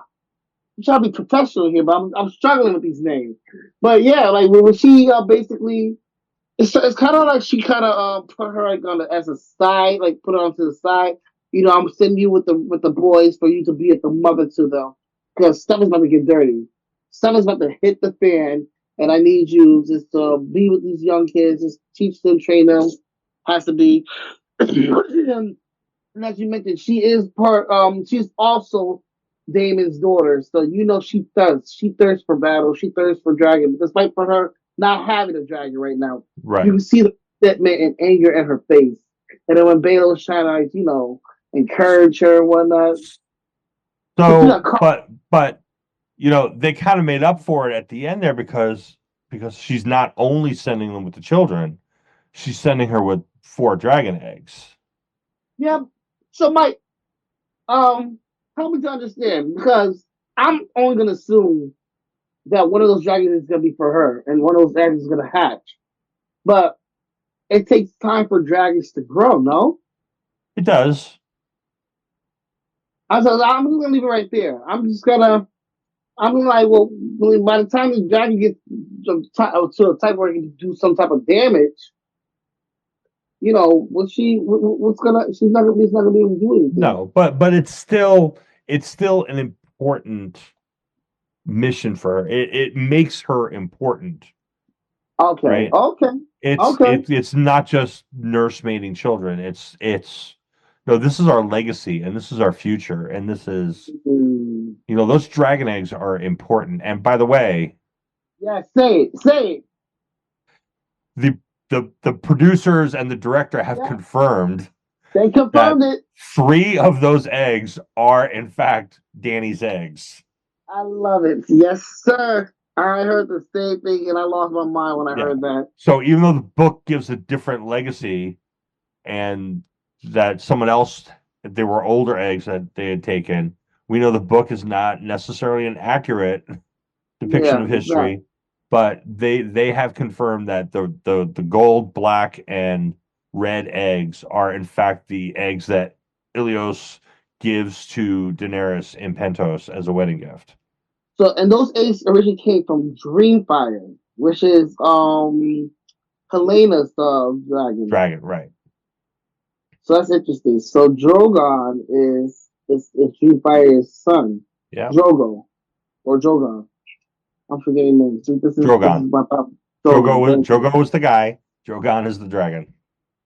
[SPEAKER 3] trying to be professional here, but I'm struggling with these names. But yeah, like when she basically, it's kind of like she kind of put her like as a side, like put her onto the side. I'm sending you with the boys for you to be at the mother to them because stuff is about to get dirty. Stuff is about to hit the fan, and I need you just to be with these young kids, just teach them, train them. Has to be. And as you mentioned, she is part. She's also Damon's daughter, so she thirsts. She thirsts for battle. She thirsts for dragon. Despite for her not having a dragon right now, you
[SPEAKER 2] Right.
[SPEAKER 3] can see the resentment and anger in her face. And then when Bela was trying to, like, encourage her and whatnot, but she got
[SPEAKER 2] So,
[SPEAKER 3] caught.
[SPEAKER 2] but they kind of made up for it at the end there because she's not only sending them with the children, she's sending her with 4 dragon eggs.
[SPEAKER 3] Yeah. So, Mike, um, help me to understand because I'm only gonna assume that one of those dragons is gonna be for her, and one of those dragons is gonna hatch. But it takes time for dragons to grow, no?
[SPEAKER 2] It does.
[SPEAKER 3] I'm just gonna leave it right there. I'm just gonna I'm like, well, by the time the dragon gets to a type where it can do some type of damage, what's gonna? She's not gonna be able to do anything.
[SPEAKER 2] No, but it's still an important mission for her. It makes her important,
[SPEAKER 3] Okay,
[SPEAKER 2] right?
[SPEAKER 3] okay,
[SPEAKER 2] It's
[SPEAKER 3] okay.
[SPEAKER 2] it's not just nursemaiding children. It's no, this is our legacy and this is our future and this is
[SPEAKER 3] Mm.
[SPEAKER 2] those dragon eggs are important. And by the way,
[SPEAKER 3] Yeah, say it.
[SPEAKER 2] the the producers and the director have
[SPEAKER 3] Yeah,
[SPEAKER 2] confirmed
[SPEAKER 3] they
[SPEAKER 2] that
[SPEAKER 3] confirmed it.
[SPEAKER 2] 3 of those eggs are in fact Danny's eggs.
[SPEAKER 3] I love it. Yes, sir. I heard the same thing, and I lost my mind when I
[SPEAKER 2] Yeah.
[SPEAKER 3] heard that.
[SPEAKER 2] So even though the book gives a different legacy and that someone else, they were older eggs that they had taken, we know the book is not necessarily an accurate depiction
[SPEAKER 3] Yeah,
[SPEAKER 2] of
[SPEAKER 3] it's not.
[SPEAKER 2] history, but they have confirmed that the gold, black, and red eggs are in fact the eggs that Ilios gives to Daenerys in Pentos as a wedding gift.
[SPEAKER 3] So, and those eggs originally came from Dreamfire, which is Helena's dragon.
[SPEAKER 2] Dragon, right?
[SPEAKER 3] So that's interesting. So Drogon is Dreamfire's son,
[SPEAKER 2] Yeah,
[SPEAKER 3] Drogo or Drogon. I'm forgetting names. This is
[SPEAKER 2] Drogon.
[SPEAKER 3] my top. Drogon. Thank you.
[SPEAKER 2] Drogo was the guy. Drogon is the dragon.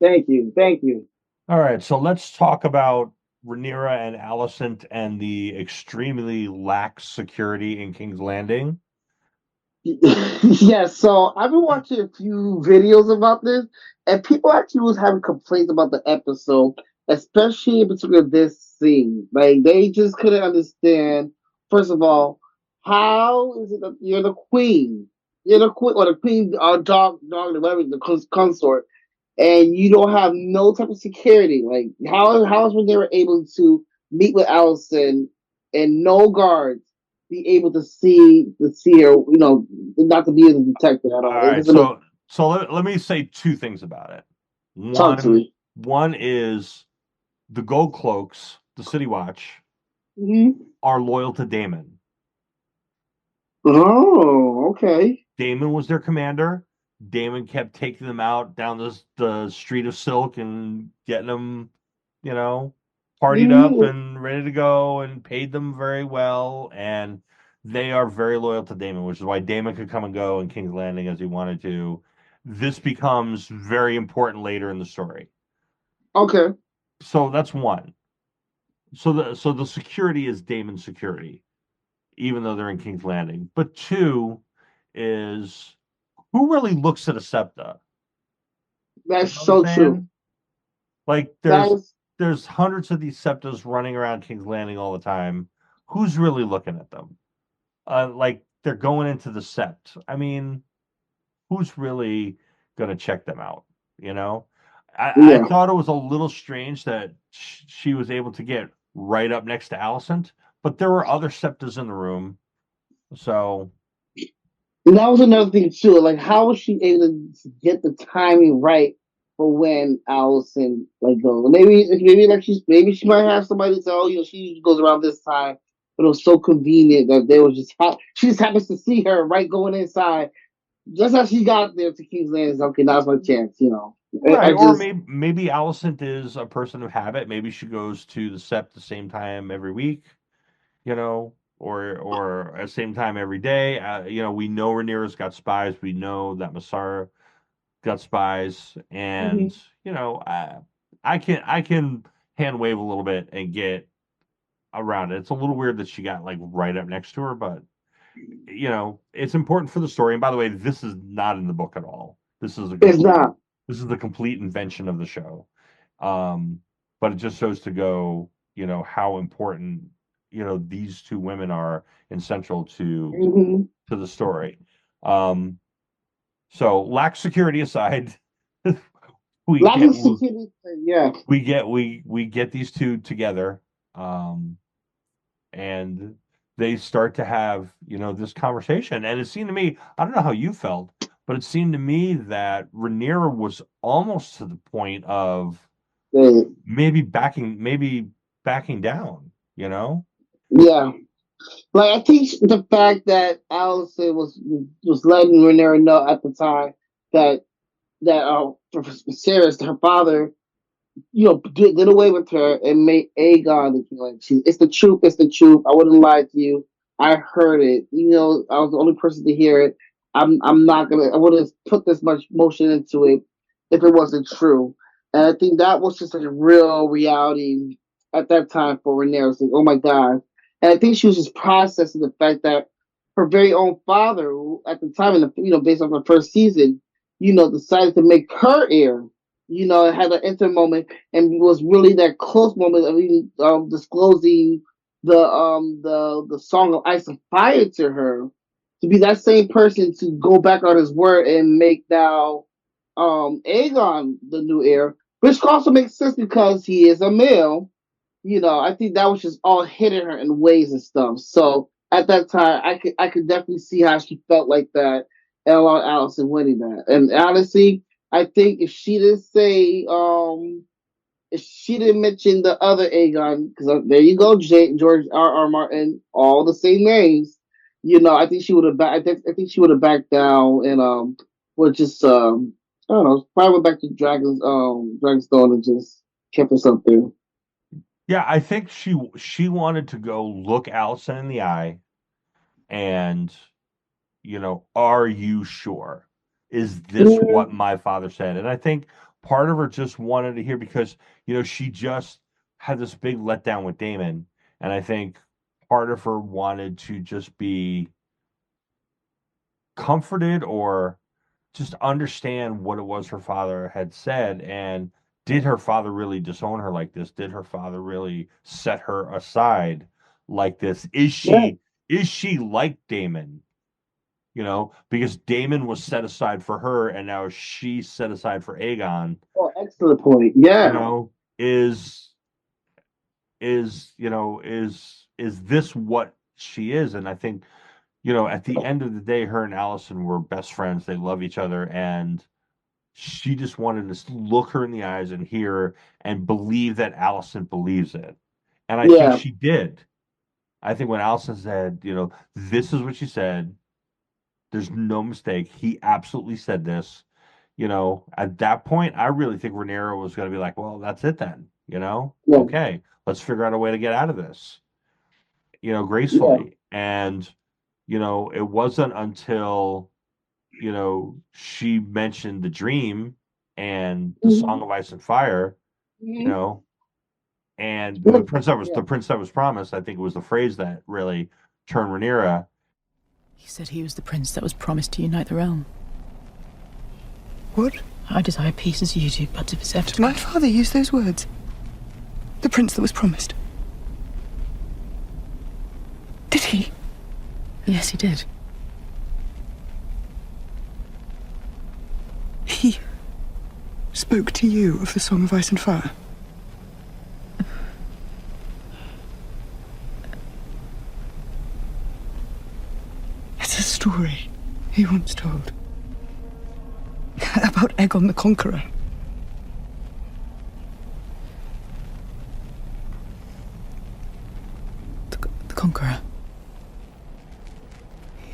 [SPEAKER 3] Thank you. Thank you.
[SPEAKER 2] All right, so let's talk about Rhaenyra and Alicent and the extremely lax security in King's Landing.
[SPEAKER 3] Yes, so I've been watching a few videos about this, and people actually was having complaints about the episode, especially in particular this scene. Like they just couldn't understand. First of all, how is it that you're the queen? You're the queen, or the queen, or dog, whatever, the consort, and you don't have no type of security. Like how is when they were able to meet with Allison and no guards be able to see her, not to be a detective at
[SPEAKER 2] All
[SPEAKER 3] all. It
[SPEAKER 2] right,
[SPEAKER 3] doesn't make
[SPEAKER 2] so let me say 2 things about it.
[SPEAKER 3] talk to
[SPEAKER 2] One
[SPEAKER 3] me.
[SPEAKER 2] one is the Gold Cloaks, the City Watch,
[SPEAKER 3] Mm-hmm.
[SPEAKER 2] are loyal to Daemon.
[SPEAKER 3] Oh, okay.
[SPEAKER 2] Daemon was their commander. Daemon kept taking them out down the street of Silk and getting them, you know, partied up
[SPEAKER 3] Mm-hmm.
[SPEAKER 2] and ready to go and paid them very well. And they are very loyal to Daemon, which is why Daemon could come and go in King's Landing as he wanted to. This becomes very important later in the story.
[SPEAKER 3] Okay.
[SPEAKER 2] So that's one. So the security is Daemon's security, even though they're in King's Landing. But 2 is who really looks at a septa? You
[SPEAKER 3] That's
[SPEAKER 2] know what I'm
[SPEAKER 3] so true.
[SPEAKER 2] saying? Like
[SPEAKER 3] That
[SPEAKER 2] there's
[SPEAKER 3] is
[SPEAKER 2] there's hundreds of these septas running around King's Landing all the time. Who's really looking at them? Like they're going into the sept. I mean, who's really gonna check them out? You know, I
[SPEAKER 3] yeah.
[SPEAKER 2] thought it was a little strange that she was able to get right up next to Alicent, but there were other septas in the room, so
[SPEAKER 3] And that was another thing too. Like how was she able to get the timing right for when Allison like goes? Maybe she might have somebody say, oh, she usually goes around this time. But it was so convenient that they were she just happens to see her right going inside. Just as she got there to King's Landing, okay, now's my chance. I
[SPEAKER 2] right. Or
[SPEAKER 3] just,
[SPEAKER 2] maybe Alicent is a person of habit. Maybe she goes to the sept the same time every week, or at the same time every day. We know Rhaenyra's got spies. We know that Massara got spies, and
[SPEAKER 3] Mhm.
[SPEAKER 2] I can hand wave a little bit and get around it. It's a little weird that she got like right up next to her, but it's important for the story. And by the way, this is not in the book at all.
[SPEAKER 3] It's not.
[SPEAKER 2] This is the complete invention of the show. Um, but it just shows to go, how important, these 2 women are and central
[SPEAKER 3] Hmm.
[SPEAKER 2] to the story. Um, so lack security aside, we
[SPEAKER 3] Lack
[SPEAKER 2] get
[SPEAKER 3] of security, yeah.
[SPEAKER 2] we get these 2 together. And they start to have this conversation, and it seemed to me, I don't know how you felt, but it seemed to me that Rhaenyra was almost to the point of
[SPEAKER 3] Yeah.
[SPEAKER 2] maybe backing down.
[SPEAKER 3] Yeah. Like I think the fact that Allison was letting Rhaenyra know at the time that for Viserys, her father, did away with her and made Aegon the king. Like, it's the truth. It's the truth. I wouldn't lie to you. I heard it. I was the only person to hear it. I'm not gonna. I wouldn't put this much motion into it if it wasn't true. And I think that was just a real reality at that time for Rhaenyra. It's like, oh my god. And I think she was just processing the fact that her very own father, who at the time, in the based on the first season, decided to make her heir. It had an intimate moment and was really that close moment of even disclosing the song of Ice and Fire to her, to be that same person to go back on his word and make now Aegon the new heir, which also makes sense because he is a male. I think that was just all hitting her in ways and stuff. So at that time, I could definitely see how she felt like that, and allowed Allison winning that. And honestly, I think if she didn't mention the other Aegon, because there you go, George R. Martin, all the same names. I think she would have. I think she would have backed down and would just I don't know, probably went back to Dragonstone and just kept herself there.
[SPEAKER 2] Yeah, I think she wanted to go look Allison in the eye and, are you sure? Is this
[SPEAKER 3] Mhm.
[SPEAKER 2] what my father said? And I think part of her just wanted to hear because, she just had this big letdown with Damon. And I think part of her wanted to just be comforted or just understand what it was her father had said. And did her father really disown her like this? Did her father really set her aside like this? Is
[SPEAKER 3] Yeah.
[SPEAKER 2] she like Damon? Because Damon was set aside for her and now she's set aside for Aegon,
[SPEAKER 3] Oh, excellent point.
[SPEAKER 2] you
[SPEAKER 3] Yeah.
[SPEAKER 2] know, is this what she is? And I think, at the end of the day, her and Allison were best friends. They love each other, and she just wanted to look her in the eyes and hear her and believe that Allison believes it. And I think
[SPEAKER 3] Yeah.
[SPEAKER 2] she did. I think when Allison said, this is what she said, there's no mistake. He absolutely said this. At that point, I really think Rhaenyra was going to be like, well, that's it then.
[SPEAKER 3] Yeah.
[SPEAKER 2] Okay, let's figure out a way to get out of this,
[SPEAKER 3] Yeah.
[SPEAKER 2] gracefully. And, it wasn't until, she mentioned the dream and the Song
[SPEAKER 3] Mhm.
[SPEAKER 2] of Ice and Fire, you
[SPEAKER 3] Mhm.
[SPEAKER 2] know, and the
[SPEAKER 3] Look,
[SPEAKER 2] prince that was
[SPEAKER 3] yeah.
[SPEAKER 2] the prince that was promised. I think it was the phrase that really turned Rhaenyra.
[SPEAKER 6] He said he was the prince that was promised to unite the realm.
[SPEAKER 7] What?
[SPEAKER 6] I desire peace as you do, but to preserve
[SPEAKER 7] Did my father use those words? The prince that was promised? Did he?
[SPEAKER 6] Yes, he did.
[SPEAKER 7] He spoke to you of the Song of Ice and Fire? It's a story he once told. About Aegon the Conqueror.
[SPEAKER 6] The Conqueror.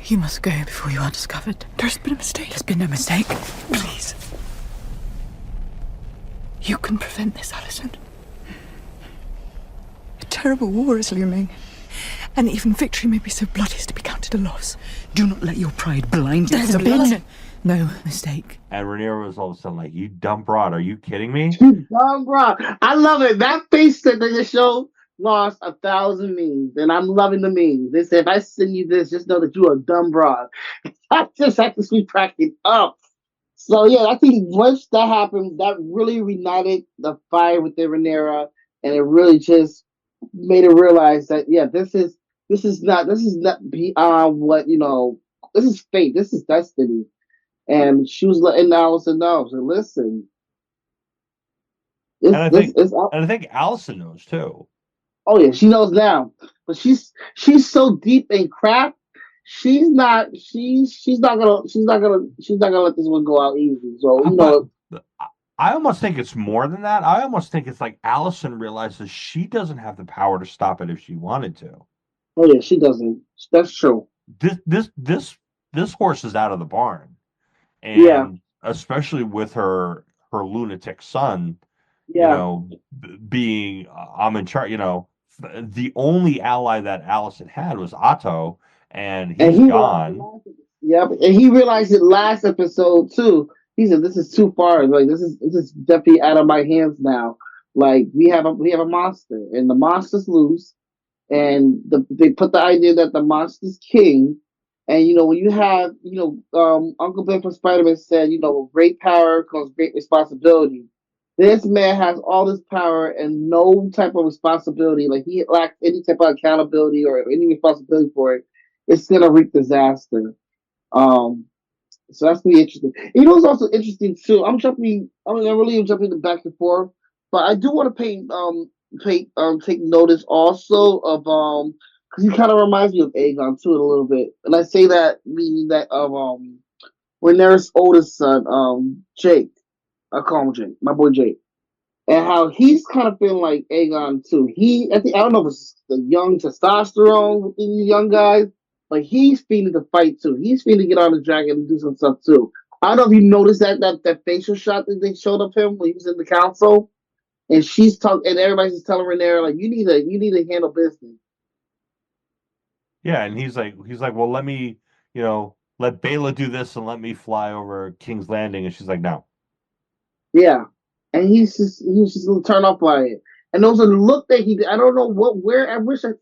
[SPEAKER 6] You must go before you are discovered.
[SPEAKER 7] There's been a mistake.
[SPEAKER 6] There's been no mistake.
[SPEAKER 7] Please. You can prevent this, Allison. A terrible war is looming. And even victory may be so bloody as to be counted a loss. Do not let your pride blind you.
[SPEAKER 6] There's been no mistake.
[SPEAKER 2] And Rhaenyra was all of a sudden like, "You dumb broad, are you kidding me?"
[SPEAKER 3] Dumb bro. I love it. That face that they just showed lost 1,000 memes, and I'm loving the memes. They said, if I send you this, just know that you're a dumb broad. I just have to be cracking up. So yeah, I think once that happened, that really reunited the fire within Rhaenyra, and it really just made her realize that yeah, this is not beyond what this is fate, this is destiny. And she was letting Allison know. So listen,
[SPEAKER 2] And
[SPEAKER 3] it's
[SPEAKER 2] I
[SPEAKER 3] this
[SPEAKER 2] think,
[SPEAKER 3] it's
[SPEAKER 2] and I think Allison knows too.
[SPEAKER 3] oh yeah, she knows now. But she's so deep in craft. She's not gonna let this one go out easy. So
[SPEAKER 2] But I almost think it's more than that. I almost think it's like Allison realizes she doesn't have the power to stop it if she wanted to.
[SPEAKER 3] Oh yeah, she doesn't. That's true.
[SPEAKER 2] This horse is out of the barn,
[SPEAKER 3] Yeah,
[SPEAKER 2] and especially with her lunatic son,
[SPEAKER 3] yeah.
[SPEAKER 2] being I'm in charge. The only ally that Allison had was Otto, and
[SPEAKER 3] And
[SPEAKER 2] he's
[SPEAKER 3] he realized it
[SPEAKER 2] gone.
[SPEAKER 3] last episode. Yep, and he realized it last episode too. He said, "This is too far. Like this is definitely out of my hands now. Like we have a monster, and the monster's loose, and they put the idea that the monster's king. And when you have Uncle Ben from Spider-Man said, great power comes great responsibility. This man has all this power and no type of responsibility. Like he lacks any type of accountability or any responsibility for it. It's gonna reap disaster. Um, so that's gonna be interesting. It's also interesting too. I really am jumping back and forth, but I do want to take notice also of because he kind of reminds me of Aegon too a little bit, and I say that meaning that of Rhaenyra's oldest son, Jake. I call him Jake, my boy Jake, and how he's kind of feeling like Aegon too. I don't know if it's the young testosterone with these young guys, but he's feeling the fight too. He's feeling to get on the dragon and do some stuff too. I don't know if you noticed that facial shot that they showed of him when he was in the council, and she's talking, and everybody's just telling Rhaenyra like, you need to handle business.
[SPEAKER 2] Yeah, and he's like, well, let Bela do this and let me fly over King's Landing, and she's like, no.
[SPEAKER 3] Yeah, and he was just a little turned off by it. And there was a look that he did. I don't know where. I wish for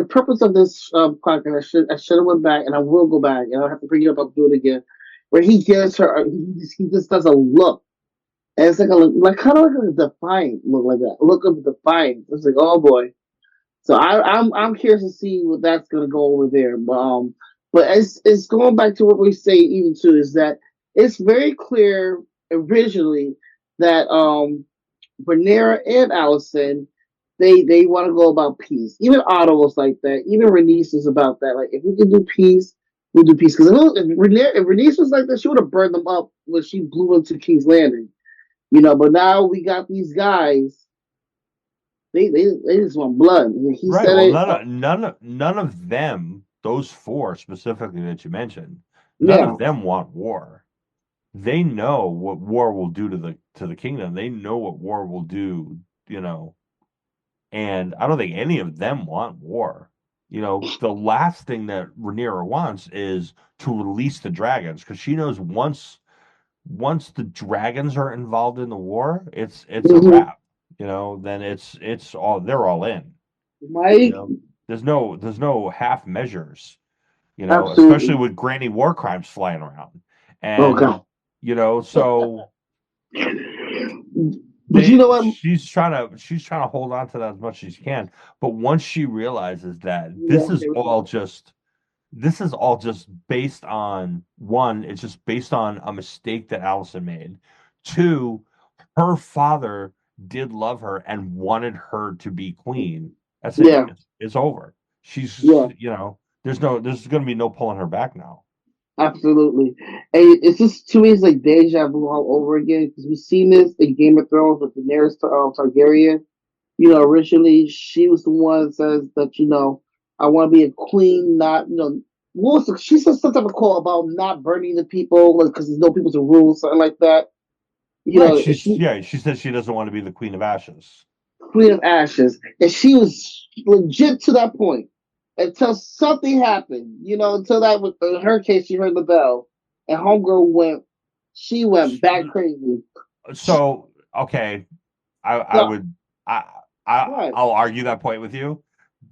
[SPEAKER 3] the purpose of this podcast, I should have went back, and I will go back, and I'll have to bring it up. I'll do it again. Where he gives her, he just does a look, and it's like kind of like a defiant look, like that look of defiance. It's like, oh boy. So I'm curious to see what that's gonna go over there. But it's going back to what we say even too is that it's very clear originally that Rhaenyra and Allison they want to go about peace. Even Otto was like that. Even Rhaenys was about that. Like if we can do peace, we'll do peace. Because if Rhaenys was like that, she would have burned them up when she blew into King's Landing. But now we got these guys. They just want blood. He
[SPEAKER 2] Right.
[SPEAKER 3] said
[SPEAKER 2] Well,
[SPEAKER 3] it.
[SPEAKER 2] none of them, those four specifically that you mentioned, none
[SPEAKER 3] Yeah,
[SPEAKER 2] of them want war. They know what war will do to the kingdom. They know what war will do, and I don't think any of them want war. The last thing that Rhaenyra wants is to release the dragons because she knows once the dragons are involved in the war, it's a
[SPEAKER 3] hmm
[SPEAKER 2] wrap. Then it's all they're all in. You
[SPEAKER 3] Mike,
[SPEAKER 2] know, there's no half measures. Especially
[SPEAKER 3] absolutely.
[SPEAKER 2] with Granny War Crimes flying around,
[SPEAKER 3] Oh
[SPEAKER 2] and
[SPEAKER 3] god.
[SPEAKER 2] so
[SPEAKER 3] But you know what?
[SPEAKER 2] she's trying to hold on to that as much as she can. But once she realizes that
[SPEAKER 3] Yeah, okay, we go.
[SPEAKER 2] this is all just based on one, it's just based on a mistake that Allison made. Two, her father did love her and wanted her to be queen. That's it.
[SPEAKER 3] Yeah,
[SPEAKER 2] It's over. She's,
[SPEAKER 3] yeah,
[SPEAKER 2] there's going to be no pulling her back now.
[SPEAKER 3] absolutely. And it's just to me, it's like deja vu all over again because we've seen this in Game of Thrones with Daenerys Targaryen. Originally she was the one that says that I want to be a queen, not she said some type of quote about not burning the people because there's no people to rule, something like that.
[SPEAKER 2] Right.
[SPEAKER 3] She
[SPEAKER 2] She says she doesn't want to be the queen of ashes.
[SPEAKER 3] Queen of Ashes, and she was legit to that point until something happened. Until that was in her case, she heard the bell, and Homegirl went. She went back crazy.
[SPEAKER 2] So, okay, I
[SPEAKER 3] So,
[SPEAKER 2] would
[SPEAKER 3] go ahead.
[SPEAKER 2] I'll argue that point with you.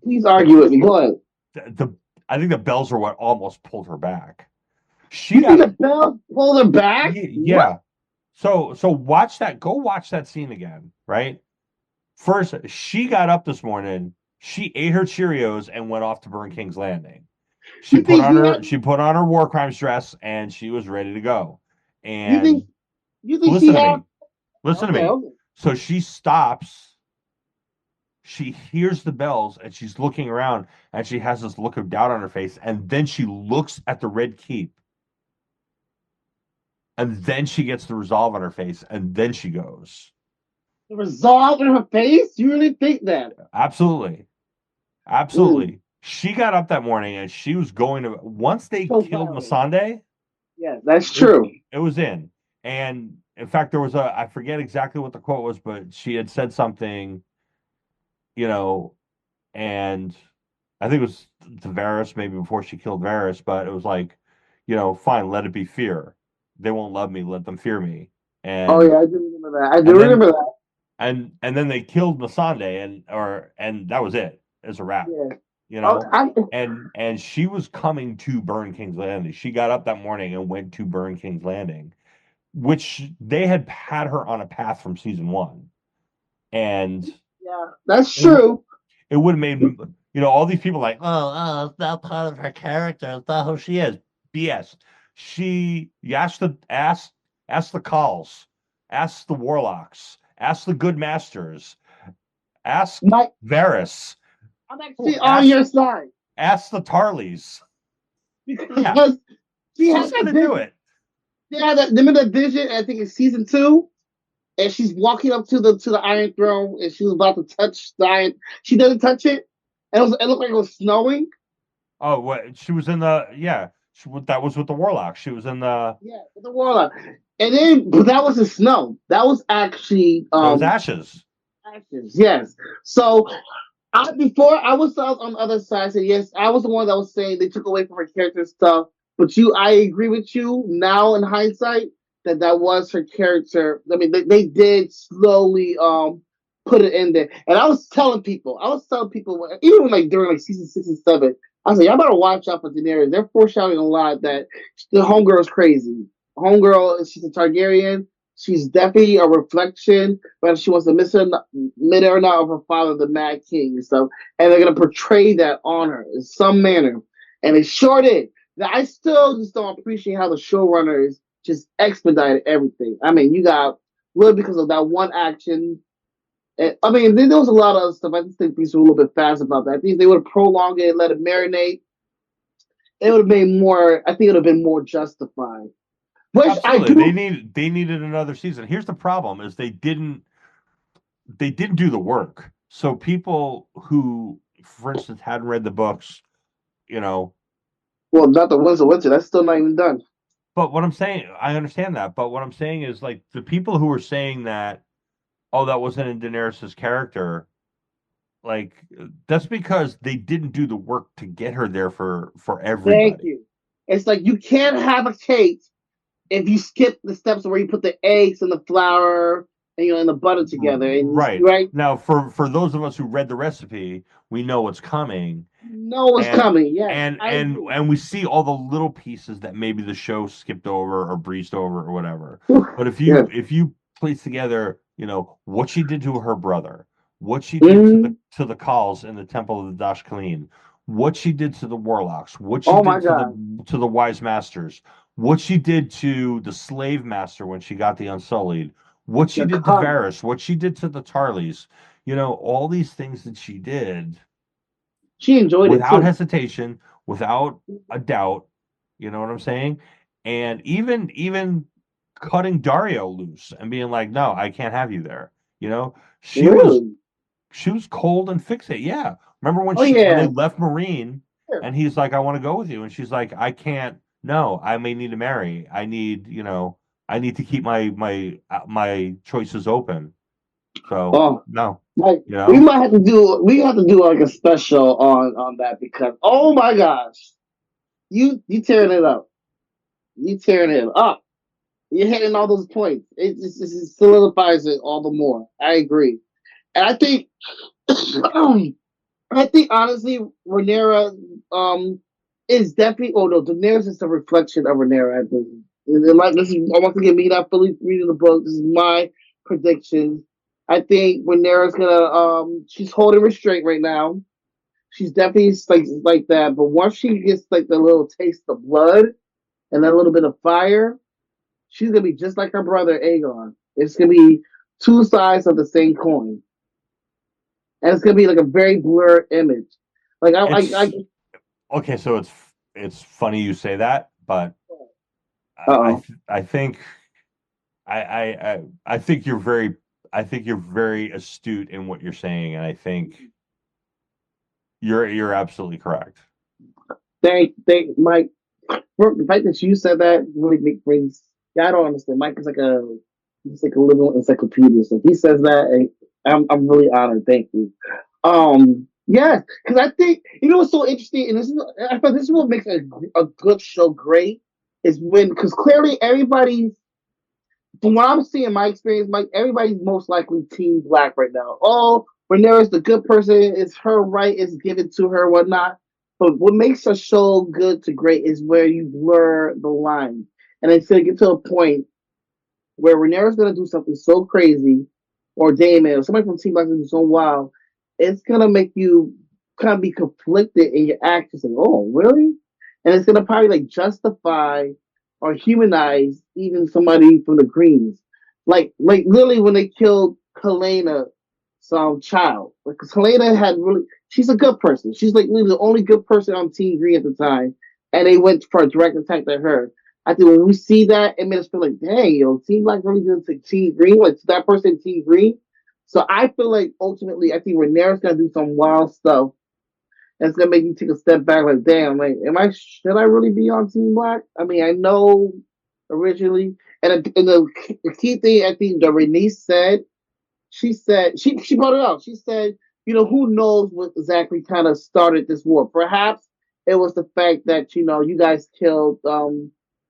[SPEAKER 3] Please
[SPEAKER 2] The,
[SPEAKER 3] argue with me. Go ahead.
[SPEAKER 2] the I think the bells are what almost pulled her back. She
[SPEAKER 3] You think
[SPEAKER 2] got
[SPEAKER 3] the bell pulled her back? What?
[SPEAKER 2] yeah. So watch that. Go watch that scene again. Right. First, she got up this morning. She ate her Cheerios and went off to burn King's Landing. She
[SPEAKER 3] You
[SPEAKER 2] put
[SPEAKER 3] think
[SPEAKER 2] on
[SPEAKER 3] he
[SPEAKER 2] her
[SPEAKER 3] had?
[SPEAKER 2] she put on her war crimes dress and she was ready to go.
[SPEAKER 3] You think?
[SPEAKER 2] And
[SPEAKER 3] You think she
[SPEAKER 2] listen to
[SPEAKER 3] had?
[SPEAKER 2] me. Listen to
[SPEAKER 3] Okay.
[SPEAKER 2] me.
[SPEAKER 3] Okay.
[SPEAKER 2] So she stops, she hears the bells, and she's looking around, and she has this look of doubt on her face, and then she looks at the red keep, and then she gets the resolve on her face, and then she goes.
[SPEAKER 3] The resolve in her face. You really think that?
[SPEAKER 2] Absolutely.
[SPEAKER 3] Mm.
[SPEAKER 2] Absolutely. She got up that morning and she was going to. Once they
[SPEAKER 3] So
[SPEAKER 2] killed
[SPEAKER 3] violent.
[SPEAKER 2] Masande,
[SPEAKER 3] Yeah, that's true.
[SPEAKER 2] it was in. And in fact, there was I forget exactly what the quote was, but she had said something, you know, and I think it was to Varys maybe before she killed Varys, but it was like, fine, let it be fear. They won't love me, let them fear me.
[SPEAKER 3] Oh
[SPEAKER 2] And
[SPEAKER 3] yeah, I do remember that. I do
[SPEAKER 2] and then
[SPEAKER 3] remember that.
[SPEAKER 2] and then they killed Masande and that was it. It's a wrap.
[SPEAKER 3] Yeah.
[SPEAKER 2] You
[SPEAKER 3] Oh,
[SPEAKER 2] know? And she was coming to burn King's Landing. She got up that morning and went to burn King's Landing, which they had her on a path from season one. And
[SPEAKER 3] yeah, that's
[SPEAKER 2] it, w-
[SPEAKER 3] true.
[SPEAKER 2] it would have made all these people like, it's not part of her character. It's not who she is. BS. You ask the Calls, ask the Warlocks, ask the Good Masters, ask
[SPEAKER 3] Mike,
[SPEAKER 2] Varys,
[SPEAKER 3] I'm actually on
[SPEAKER 2] ask
[SPEAKER 3] your side
[SPEAKER 2] ask the Tarleys. Yeah,
[SPEAKER 3] because she
[SPEAKER 2] she's
[SPEAKER 3] had that
[SPEAKER 2] gonna do
[SPEAKER 3] vision.
[SPEAKER 2] it.
[SPEAKER 3] She had that. Remember that vision? I think it's season 2, and she's walking up to the Iron Throne, and she was about to touch the Iron. She doesn't touch it, and it looked like it was snowing.
[SPEAKER 2] Oh, what she was in the that was with the Warlocks. She was in the
[SPEAKER 3] Yeah, with the Warlock, and then but that wasn't snow. That was actually
[SPEAKER 2] that was Ashes.
[SPEAKER 3] ashes. Yes. So before I was on the other side. I said yes. I was the one that was saying they took away from her character stuff. But I agree with you now in hindsight that was her character. I mean, they did slowly put it in there. And I was telling people, even like during like season 6 and 7, I was like, y'all better watch out for Daenerys. They're foreshadowing a lot that the homegirl is crazy. Homegirl, she's a Targaryen. She's definitely a reflection, whether she wants to admit it or not, of her father, the Mad King, and stuff. And they're gonna portray that on her in some manner, and they sure did. Now, I still just don't appreciate how the showrunners just expedited everything. I mean, you got really because of that one action. I mean, there was a lot of other stuff. I just think these were a little bit fast about that. I think they would have prolonged it, let it marinate. It would have made more. I think it would have been more justified. Which I
[SPEAKER 2] Absolutely,
[SPEAKER 3] do.
[SPEAKER 2] they needed another season. Here's the problem: is they didn't do the work. So people who, for instance, hadn't read the books, you know.
[SPEAKER 3] Well, not the Winds of Winter. That's still not even done.
[SPEAKER 2] But what I'm saying, I understand that. But what I'm saying is, like, the people who were saying that, oh, that wasn't in Daenerys's character, like, that's because they didn't do the work to get her there for
[SPEAKER 3] Thank
[SPEAKER 2] everybody.
[SPEAKER 3] you. It's like you can't have a cake if you skip the steps where you put the eggs and the flour and the butter together, and
[SPEAKER 2] Right.
[SPEAKER 3] right,
[SPEAKER 2] Now, for those of us who read the recipe, we know what's coming,
[SPEAKER 3] you know what's
[SPEAKER 2] and
[SPEAKER 3] coming. Yes,
[SPEAKER 2] and
[SPEAKER 3] I
[SPEAKER 2] and
[SPEAKER 3] agree.
[SPEAKER 2] and we see all the little pieces that maybe the show skipped over or breezed over or whatever. But if
[SPEAKER 3] Yes.
[SPEAKER 2] you place together, what she did to her brother, what she did to the
[SPEAKER 3] Mm.
[SPEAKER 2] to the Khals in the Temple of the Dashkaleen, what she did to the Warlocks, what she
[SPEAKER 3] Oh my
[SPEAKER 2] did to
[SPEAKER 3] God.
[SPEAKER 2] the Wise Masters, what she did to the Slave Master when she got the Unsullied, what she
[SPEAKER 3] The
[SPEAKER 2] did to
[SPEAKER 3] con.
[SPEAKER 2] Varys, what she did to the Tarleys, all these things that she did
[SPEAKER 3] She enjoyed it
[SPEAKER 2] without
[SPEAKER 3] too.
[SPEAKER 2] hesitation, without a doubt. You know what I'm saying? And even cutting Dario loose and being like, "No, I can't have you there." You know, she was
[SPEAKER 3] Really?
[SPEAKER 2] she was cold and fixate. Yeah, remember
[SPEAKER 3] Oh
[SPEAKER 2] when they
[SPEAKER 3] yeah.
[SPEAKER 2] left Marine
[SPEAKER 3] Sure.
[SPEAKER 2] and he's like, "I want to go with you," and she's like, "I can't. No, I may need to marry. I need to keep my choices open." So
[SPEAKER 3] Oh,
[SPEAKER 2] no,
[SPEAKER 3] like
[SPEAKER 2] you know.
[SPEAKER 3] we have to do like a special on that because oh my gosh, you tearing it up. You tearing it up. You're hitting all those points. It just solidifies it all the more. I agree, and I think, I think honestly, Rhaenyra is definitely. Oh no, Daenerys is a reflection of Rhaenyra. I think. And like this is once again me not fully reading the book. This is my predictions. I think Rhaenyra's gonna she's holding restraint right now. She's definitely like that. But once she gets like the little taste of blood and that little bit of fire, she's gonna be just like her brother Aegon. It's gonna be two sides of the same coin, and it's gonna be like a very blurred image. Like I
[SPEAKER 2] It's okay. So it's funny you say that, but
[SPEAKER 3] oh.
[SPEAKER 2] I think I think you're very astute in what you're saying, and I think You're absolutely correct.
[SPEAKER 3] Thank Mike. The fact that you said that really brings. Yeah, I don't understand. Mike is he's like a little encyclopedia. So if he says that, and I'm really honored. Thank you. Yeah, because I think what's so interesting, and I thought this is what makes a good show great is when because clearly everybody's from what I'm seeing, my experience, Mike, everybody's most likely Team Black right now. Oh, Rhaenyra's the good person. It's her right. It's given to her, whatnot. But what makes a show good to great is where you blur the line. And it's going to get to a point where Rhaenyra's going to do something so crazy, or Damon, or somebody from Team Black is going to do so wild, it's going to make you kind of be conflicted in your actions. Like, oh, really? And it's going to probably like justify or humanize even somebody from the Greens. Like literally when they killed Helena, some child. Because Helena had really, she's a good person. She's like literally the only good person on Team Green at the time. And they went for a direct attack at her. I think when we see that, it made us feel like, dang, Team Black really did to Team Green, like that person Team Green. So I feel like ultimately, I think Rhaenyra's gonna do some wild stuff, and it's gonna make you take a step back, like, damn, like, should I really be on Team Black? I mean, I know originally, and the key thing I think that Renee said, she brought it up. She said, who knows what exactly kind of started this war? Perhaps it was the fact that you guys killed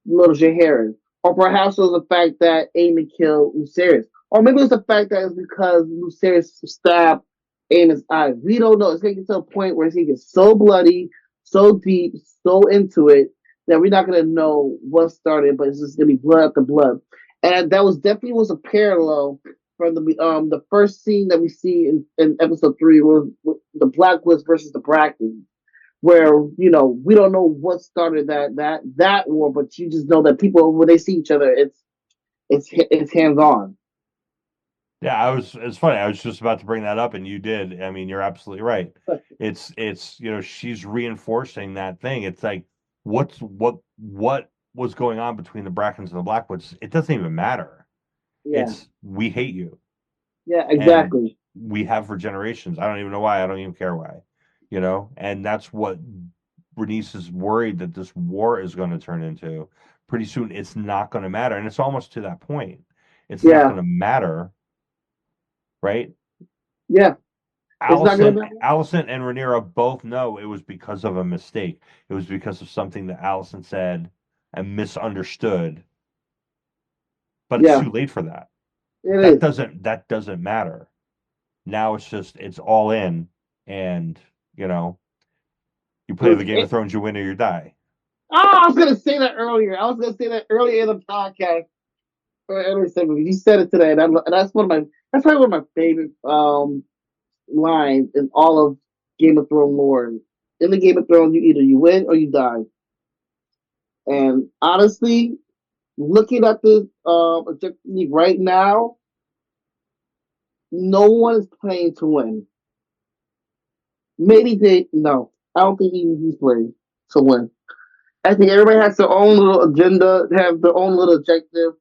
[SPEAKER 3] Little Jaharin, or perhaps it was the fact that Amy killed Lucerys, or maybe it was the fact that it's because Lucerys stabbed Amy's eye. We don't know. It's gonna get to a point where it's gonna get so bloody, so deep, so into it that we're not gonna know what started, but it's just gonna be blood after blood. And that was definitely was a parallel from the first scene that we see in episode 3 was the Blackwoods versus the Bracken, where we don't know what started that war, but you just know that people when they see each other, it's hands on.
[SPEAKER 2] Yeah, it's funny. I was just about to bring that up, and you did. I mean, you're absolutely right. It's she's reinforcing that thing. It's like what was going on between the Brackens and the Blackwoods? It doesn't even matter.
[SPEAKER 3] Yeah,
[SPEAKER 2] We hate you,
[SPEAKER 3] yeah,
[SPEAKER 2] and
[SPEAKER 3] exactly.
[SPEAKER 2] we have for generations. I don't even know why. I don't even care why. And that's what Bernice is worried that this war is going to turn into. Pretty soon, it's not going to matter, and it's almost to that point. It's not
[SPEAKER 3] Yeah,
[SPEAKER 2] going to matter, right?
[SPEAKER 3] yeah. It's not gonna
[SPEAKER 2] Allison,
[SPEAKER 3] matter.
[SPEAKER 2] Allison and Rhaenyra both know it was because of a mistake. It was because of something that Allison said and misunderstood. But it's
[SPEAKER 3] Yeah,
[SPEAKER 2] too late for that.
[SPEAKER 3] it
[SPEAKER 2] That
[SPEAKER 3] is.
[SPEAKER 2] doesn't matter. Now it's all in, and you play
[SPEAKER 3] Because
[SPEAKER 2] the Game of Thrones, you win or you die.
[SPEAKER 3] I was gonna say that earlier. I was gonna say that earlier in the podcast. Or earlier segment. You said it today, and that's that's probably one of my favorite lines in all of Game of Thrones lore. In the Game of Thrones, you win or you die. And honestly, looking at the Objective League right now, no one is playing to win. Maybe they no. I don't think he's playing to win. I think everybody has their own little agenda, have their own little objective.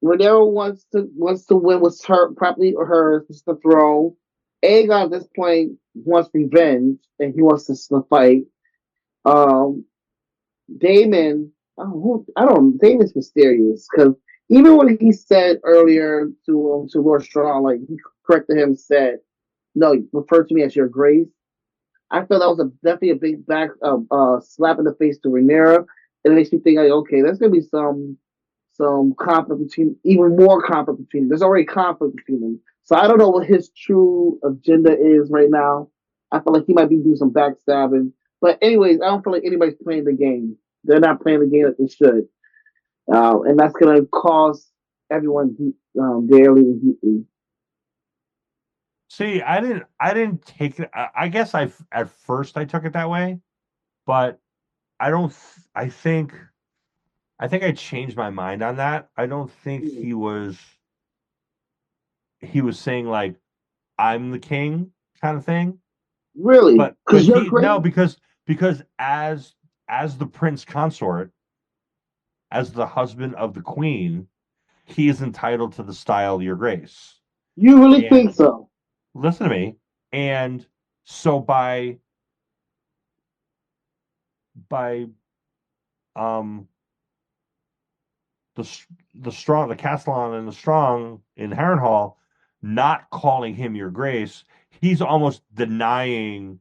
[SPEAKER 3] Renero wants to win what's her properly or hers, it's the throne. Aegon at this point wants revenge and he wants to fight. Um, Damon, I don't. Damon's mysterious because even when he said earlier to Lord Strong, like he corrected him, and said, "No, refer to me as your grace." I felt that was definitely a big slap in the face to Rhaenyra. It makes me think like, okay, there's gonna be some conflict between even more conflict between them. There's already conflict between them. So I don't know what his true agenda is right now. I feel like he might be doing some backstabbing. But anyways, I don't feel like anybody's playing the game. They're not playing the game that they should. And that's gonna cost everyone dearly and deeply.
[SPEAKER 2] See, I didn't take it. I guess at first I took it that way, but I don't. I think I changed my mind on that. I don't think he was saying like I'm the king kind of thing.
[SPEAKER 3] Really?
[SPEAKER 2] But
[SPEAKER 3] Because you're
[SPEAKER 2] he
[SPEAKER 3] great?
[SPEAKER 2] no because as the prince consort, as the husband of the queen, he is entitled to the style, your grace.
[SPEAKER 3] You really
[SPEAKER 2] And
[SPEAKER 3] think so?
[SPEAKER 2] listen to me. And so by by um the Castellan and the Strong in Harrenhal not calling him your grace. He's almost denying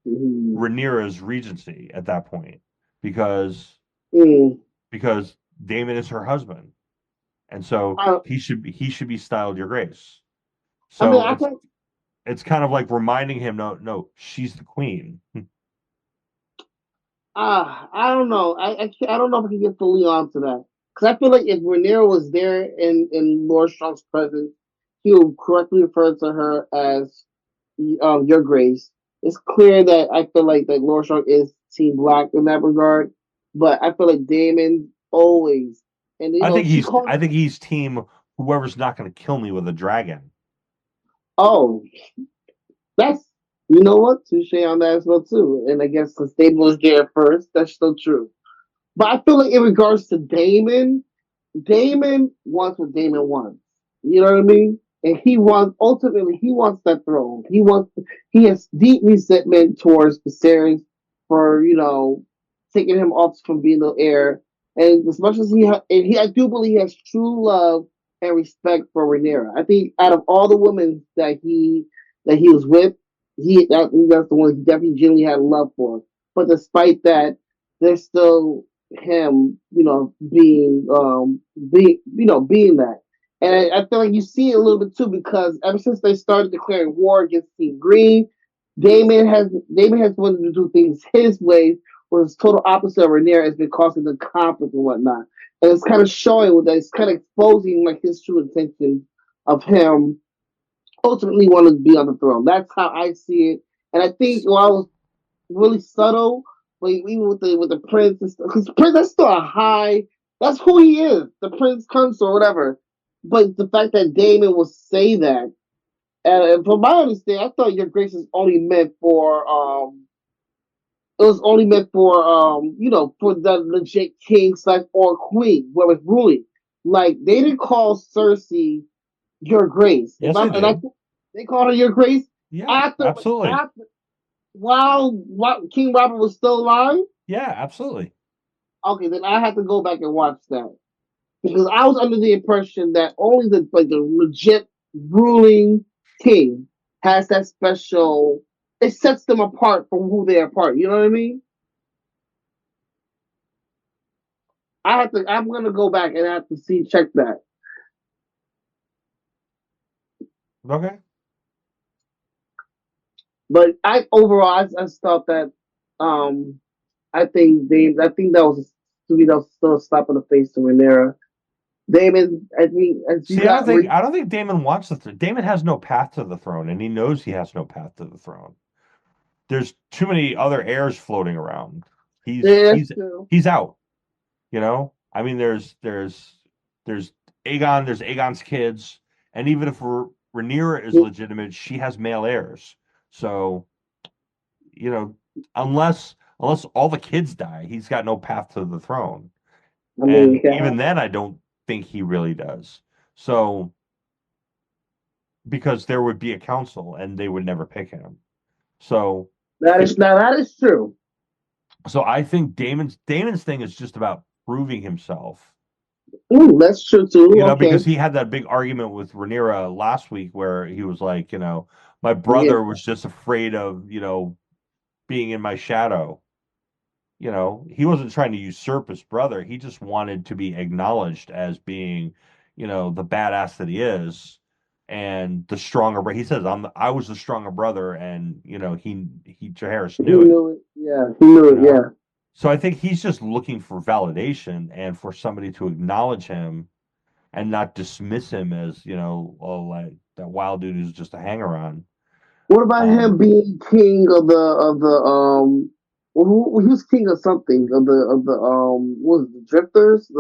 [SPEAKER 3] Mhm.
[SPEAKER 2] Rhaenyra's regency at that point because
[SPEAKER 3] Mm.
[SPEAKER 2] because Daemon is her husband, and so
[SPEAKER 3] I,
[SPEAKER 2] he should be styled your grace.
[SPEAKER 3] I mean,
[SPEAKER 2] So
[SPEAKER 3] I think
[SPEAKER 2] it's kind of like reminding him, no, she's the queen.
[SPEAKER 3] I don't know. I don't know if I can get fully onto that because I feel like if Rhaenyra was there in Lord Strong's presence, he would correctly refer to her as Your Grace. It's clear that I feel like that Lord Strong is Team Black in that regard, but I feel like Damon always, and she called.
[SPEAKER 2] I think he's team whoever's not going to kill me with a dragon.
[SPEAKER 3] Oh, that's you know what? Touche on that as well too. And I guess the stable is there first. That's still true. But I feel like in regards to Damon, Damon wants what Damon wants. You know what I mean? And he wants that throne. He has deep resentment towards Viserys for, taking him off from being the heir. And as much as I do believe he has true love and respect for Rhaenyra. I think out of all the women that he was with, that's the one he definitely genuinely had love for. But despite that, there's still him, being that. And I feel like you see it a little bit too because ever since they started declaring war against Team Green, Damon has wanted to do things his way, whereas total opposite of Rhaenyra has been causing the conflict and whatnot. And it's kind of showing with that. It's kind of exposing like his true intention of him ultimately wanting to be on the throne. That's how I see it. And I think while I was really subtle. But even with the prince, because prince that's still a high. That's who he is, the prince consort or whatever. But the fact that Damon will say that, and from my understanding, I thought your grace is only meant for it was only meant for for the legit king slash or queen, whoever's ruling. Like they didn't call Cersei your grace. If
[SPEAKER 2] Yes, they
[SPEAKER 3] I'm and I
[SPEAKER 2] did.
[SPEAKER 3] they called her your grace
[SPEAKER 2] Yeah,
[SPEAKER 3] after
[SPEAKER 2] absolutely.
[SPEAKER 3] after while King Robert was still alive.
[SPEAKER 2] Yeah, absolutely.
[SPEAKER 3] Okay, then I have to go back and watch that because I was under the impression that only the legit ruling king has that special. It sets them apart from who they are apart. You know what I mean? I have to. I'm gonna go back and I have to check that.
[SPEAKER 2] Okay.
[SPEAKER 3] But I overall, I thought that. Um, I think that was to me that was still a slap in the face to Rhaenyra. Damon, I think as you
[SPEAKER 2] See,
[SPEAKER 3] got
[SPEAKER 2] I don't think Damon wants the throne. Damon has no path to the throne, and he knows he has no path to the throne. There's too many other heirs floating around. He's
[SPEAKER 3] yeah,
[SPEAKER 2] he's he's out. I mean, there's there's Aegon's kids, and even if Rhaenyra is legitimate, she has male heirs. So you know, unless all the kids die, he's got no path to the throne.
[SPEAKER 3] I mean,
[SPEAKER 2] And even then, I don't think he really does. So because there would be a council and they would never pick him. So
[SPEAKER 3] that is true.
[SPEAKER 2] so I think Damon's thing is just about proving himself.
[SPEAKER 3] Ooh, that's true too.
[SPEAKER 2] Because
[SPEAKER 3] Okay.
[SPEAKER 2] he had that big argument with Rhaenyra last week where he was like, my
[SPEAKER 3] Yeah.
[SPEAKER 2] brother was just afraid of, being in my shadow. He wasn't trying to usurp his brother. He just wanted to be acknowledged as being, the badass that he is and the stronger. He says, I was the stronger brother, and he Jaehaerys
[SPEAKER 3] He
[SPEAKER 2] knew it.
[SPEAKER 3] knew it. Yeah, he knew
[SPEAKER 2] You
[SPEAKER 3] it.
[SPEAKER 2] know,
[SPEAKER 3] Yeah.
[SPEAKER 2] so I think he's just looking for validation and for somebody to acknowledge him and not dismiss him as oh, like that wild dude who's just a hanger on.
[SPEAKER 3] What about him being king of the? Well, he was king of something of the what was it, the drifters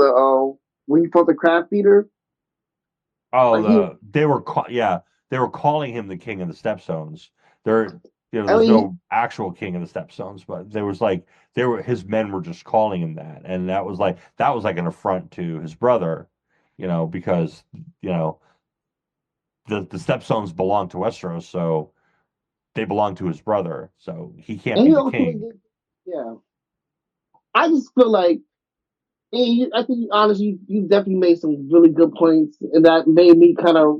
[SPEAKER 3] when he fought the craft eater.
[SPEAKER 2] Oh,
[SPEAKER 3] Like he,
[SPEAKER 2] they were calling him the king of the Stepstones. There,
[SPEAKER 3] I
[SPEAKER 2] there's
[SPEAKER 3] mean,
[SPEAKER 2] no actual king of the Stepstones, but there was like his men were just calling him that, and that was like an affront to his brother, because the Stepstones belong to Westeros, so they belong to his brother, so he can't
[SPEAKER 3] and
[SPEAKER 2] be
[SPEAKER 3] he
[SPEAKER 2] the
[SPEAKER 3] ultimately
[SPEAKER 2] king.
[SPEAKER 3] did. Yeah, I just feel like, I think honestly, you definitely made some really good points, and that made me kind of,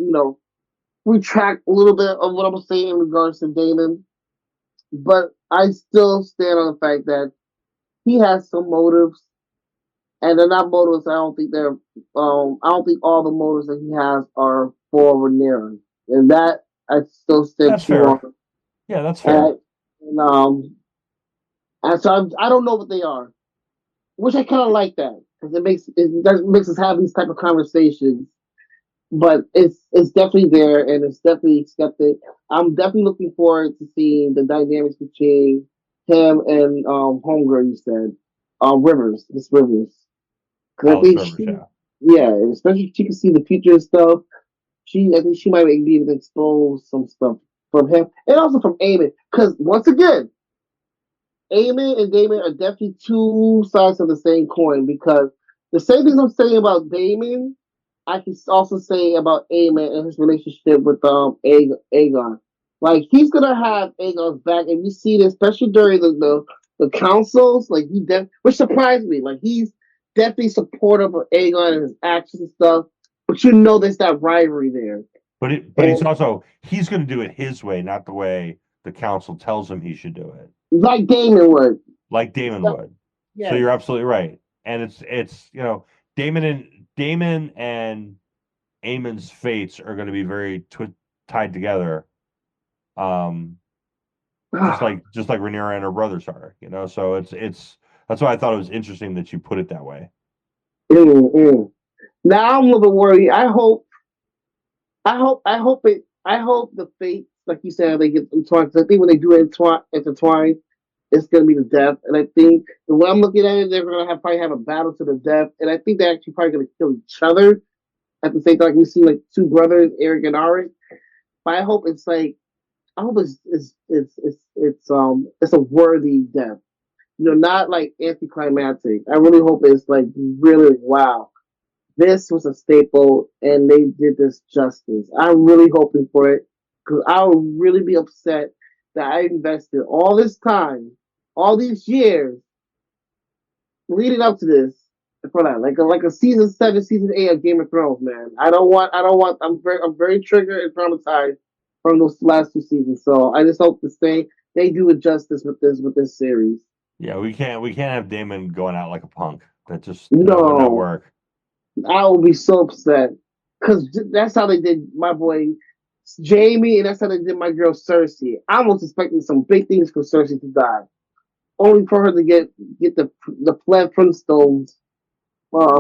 [SPEAKER 3] retract a little bit of what I'm saying in regards to Damon. But I still stand on the fact that he has some motives, and they're not motives. I don't think they're. I don't think all the motives that he has are for Rhaenyra, and that I still stand
[SPEAKER 2] That's
[SPEAKER 3] true
[SPEAKER 2] fair.
[SPEAKER 3] on.
[SPEAKER 2] Yeah, that's fair.
[SPEAKER 3] And, and so I don't know what they are, which I kind of like that because it makes us have these type of conversations. But it's definitely there, and it's definitely accepted. I'm definitely looking forward to seeing the dynamics between him and Homegirl. You said, Miss Rivers, because I
[SPEAKER 2] Alice
[SPEAKER 3] think
[SPEAKER 2] Rivers, yeah.
[SPEAKER 3] yeah, and especially if she can see the future and stuff. I think she might be able to expose some stuff from him and also from Aemon. Because once again, Aemon and Damon are definitely two sides of the same coin. Because the same things I'm saying about Damon, I can also say about Aemon and his relationship with Aegon. Like he's gonna have Aegon's back, and you see this, especially during the councils. Like which surprised me. Like he's definitely supportive of Aegon and his actions and stuff. But there's that rivalry there,
[SPEAKER 2] But
[SPEAKER 3] and
[SPEAKER 2] he's going to do it his way, not the way the council tells him he should do it,
[SPEAKER 3] like Damon would.
[SPEAKER 2] like Damon would. So
[SPEAKER 3] Yes.
[SPEAKER 2] you're absolutely right. And it's Damon and Aemon's fates are going to be very tied together. Um, just like Rhaenyra and her brothers are. So it's that's why I thought it was interesting that you put it that way.
[SPEAKER 3] Mm-mm. Now I'm a little bit worried. I hope the fates, like you said, they get entwined. 'Cause I think when they do intertwine, it's gonna be the death. And I think the way I'm looking at it, they're gonna probably have a battle to the death. And I think they're actually probably gonna kill each other at the same time. Like we see like two brothers, Eric and Arik. But I hope it's a worthy death. Not like anticlimactic. I really hope it's like really wow. This was a staple, and they did this justice. I'm really hoping for it because I would really be upset that I invested all this time, all these years leading up to this for that, like a season 7, season 8 of Game of Thrones, man. I don't want. I'm very triggered and traumatized from those last 2 seasons. So I just hope they do it justice with this series.
[SPEAKER 2] Yeah, we can't have Damon going out like a punk. That would not
[SPEAKER 3] No,
[SPEAKER 2] work.
[SPEAKER 3] I will be so upset because that's how they did my boy Jamie, and that's how they did my girl Cersei. I was expecting some big things for Cersei to die, only for her to get the Fled Flintstones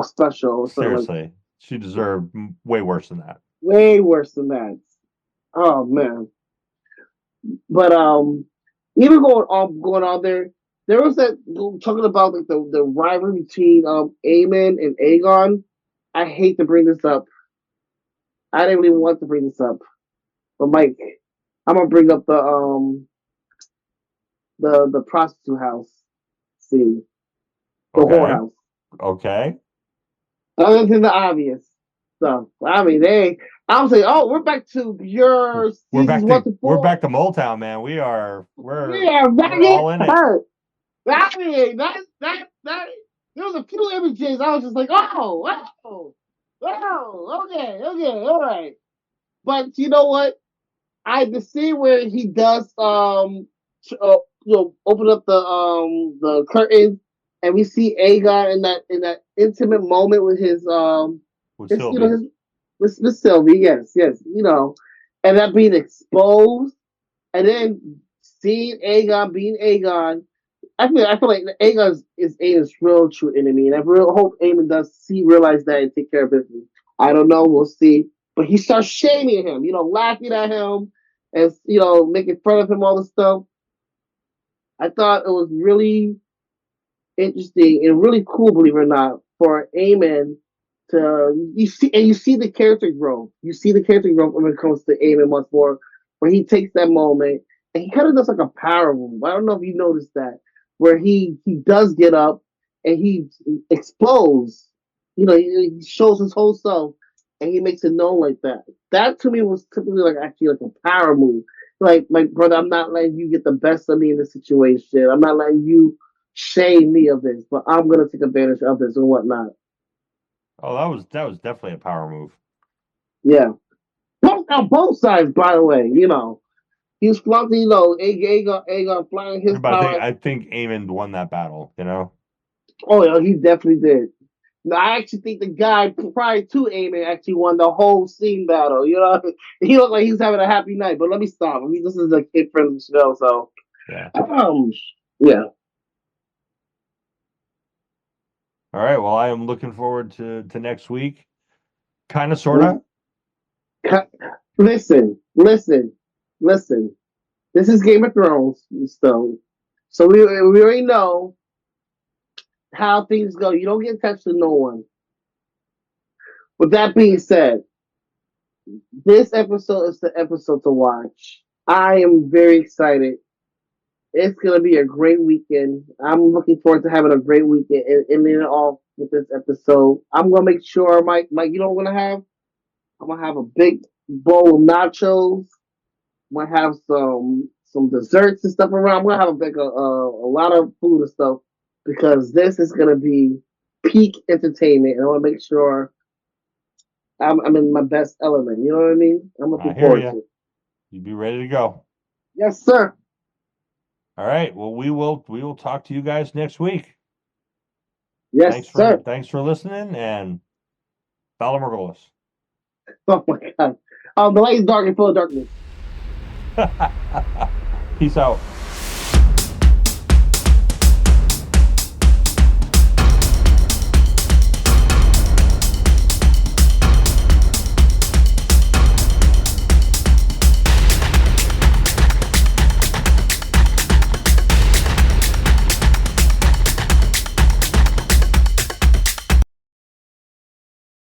[SPEAKER 3] special or something like
[SPEAKER 2] Seriously, she deserved way worse than that.
[SPEAKER 3] way worse than that. Oh man, but even going on there was that talking about like the rivalry between Aemon and Aegon. I hate to bring this up. I didn't even want to bring this up. But Mike, I'm gonna bring up the prostitute house scene, the
[SPEAKER 2] Okay,
[SPEAKER 3] whorehouse.
[SPEAKER 2] okay.
[SPEAKER 3] Other than the obvious stuff. I mean, I was like, oh, we're back to your
[SPEAKER 2] We're
[SPEAKER 3] seasons
[SPEAKER 2] back
[SPEAKER 3] one
[SPEAKER 2] to
[SPEAKER 3] to
[SPEAKER 2] we're
[SPEAKER 3] four.
[SPEAKER 2] back to Motown, man. We're
[SPEAKER 3] Yeah, back
[SPEAKER 2] we're
[SPEAKER 3] in
[SPEAKER 2] all in it.
[SPEAKER 3] her. I mean, that. There was a few images. I was just like, okay, all right. But you know what? The scene where he does open up the curtains, and we see Aegon in that intimate moment with
[SPEAKER 2] With
[SPEAKER 3] his
[SPEAKER 2] Sylvie.
[SPEAKER 3] his with Sylvie, yes, and that being exposed, and then seeing Aegon being Aegon. I feel like Aegon is Aegon's real true enemy, and I real hope Aemon does realize that and take care of business. I don't know, we'll see. But he starts shaming him, laughing at him and making fun of him, all this stuff. I thought it was really interesting and really cool, believe it or not, for Aemon to you see the character growth. You see the character growth when it comes to Aemon once more, where he takes that moment and he kind of does like a power move. I don't know if you noticed that, where he does get up and he explodes. He shows his whole self and he makes it known like that. That to me was typically like actually like a power move. Like, my brother, I'm not letting you get the best of me in this situation. I'm not letting you shame me of this, but I'm gonna take advantage of this and whatnot.
[SPEAKER 2] Oh, that was definitely a power move.
[SPEAKER 3] Yeah, both on both sides, by the way. He's flaunting, Aegon flying his
[SPEAKER 2] But
[SPEAKER 3] power.
[SPEAKER 2] I think Aemon won that battle. You know.
[SPEAKER 3] Oh yeah, he definitely did. No, I actually think the guy prior to Aemon actually won the whole scene battle. He looked like he was having a happy night. But let me stop. I mean, this is a kid friendly show, so
[SPEAKER 2] Yeah.
[SPEAKER 3] yeah.
[SPEAKER 2] All right. Well, I am looking forward to next week. Kind of, sorta.
[SPEAKER 3] Listen. This is Game of Thrones, so we already know how things go. You don't get in touch with no one. With that being said, this episode is the episode to watch. I am very excited. It's gonna be a great weekend. I'm looking forward to having a great weekend and ending it off with this episode. I'm gonna make sure, Mike, you know what I'm gonna have? I'm gonna have a big bowl of nachos. I'm gonna have some desserts and stuff around. I'm gonna have a lot of food and stuff because this is gonna be peak entertainment, and I want to make sure I'm in my best element. You know what I mean? I'm
[SPEAKER 2] I
[SPEAKER 3] looking
[SPEAKER 2] hear
[SPEAKER 3] forward to
[SPEAKER 2] you.
[SPEAKER 3] it.
[SPEAKER 2] You be ready to go.
[SPEAKER 3] Yes, sir.
[SPEAKER 2] All right. Well, we will talk to you guys next week.
[SPEAKER 3] Yes, sir.
[SPEAKER 2] Thanks for listening, and Bala Margolis.
[SPEAKER 3] Oh my God. The light is dark and full of darkness.
[SPEAKER 2] Peace out.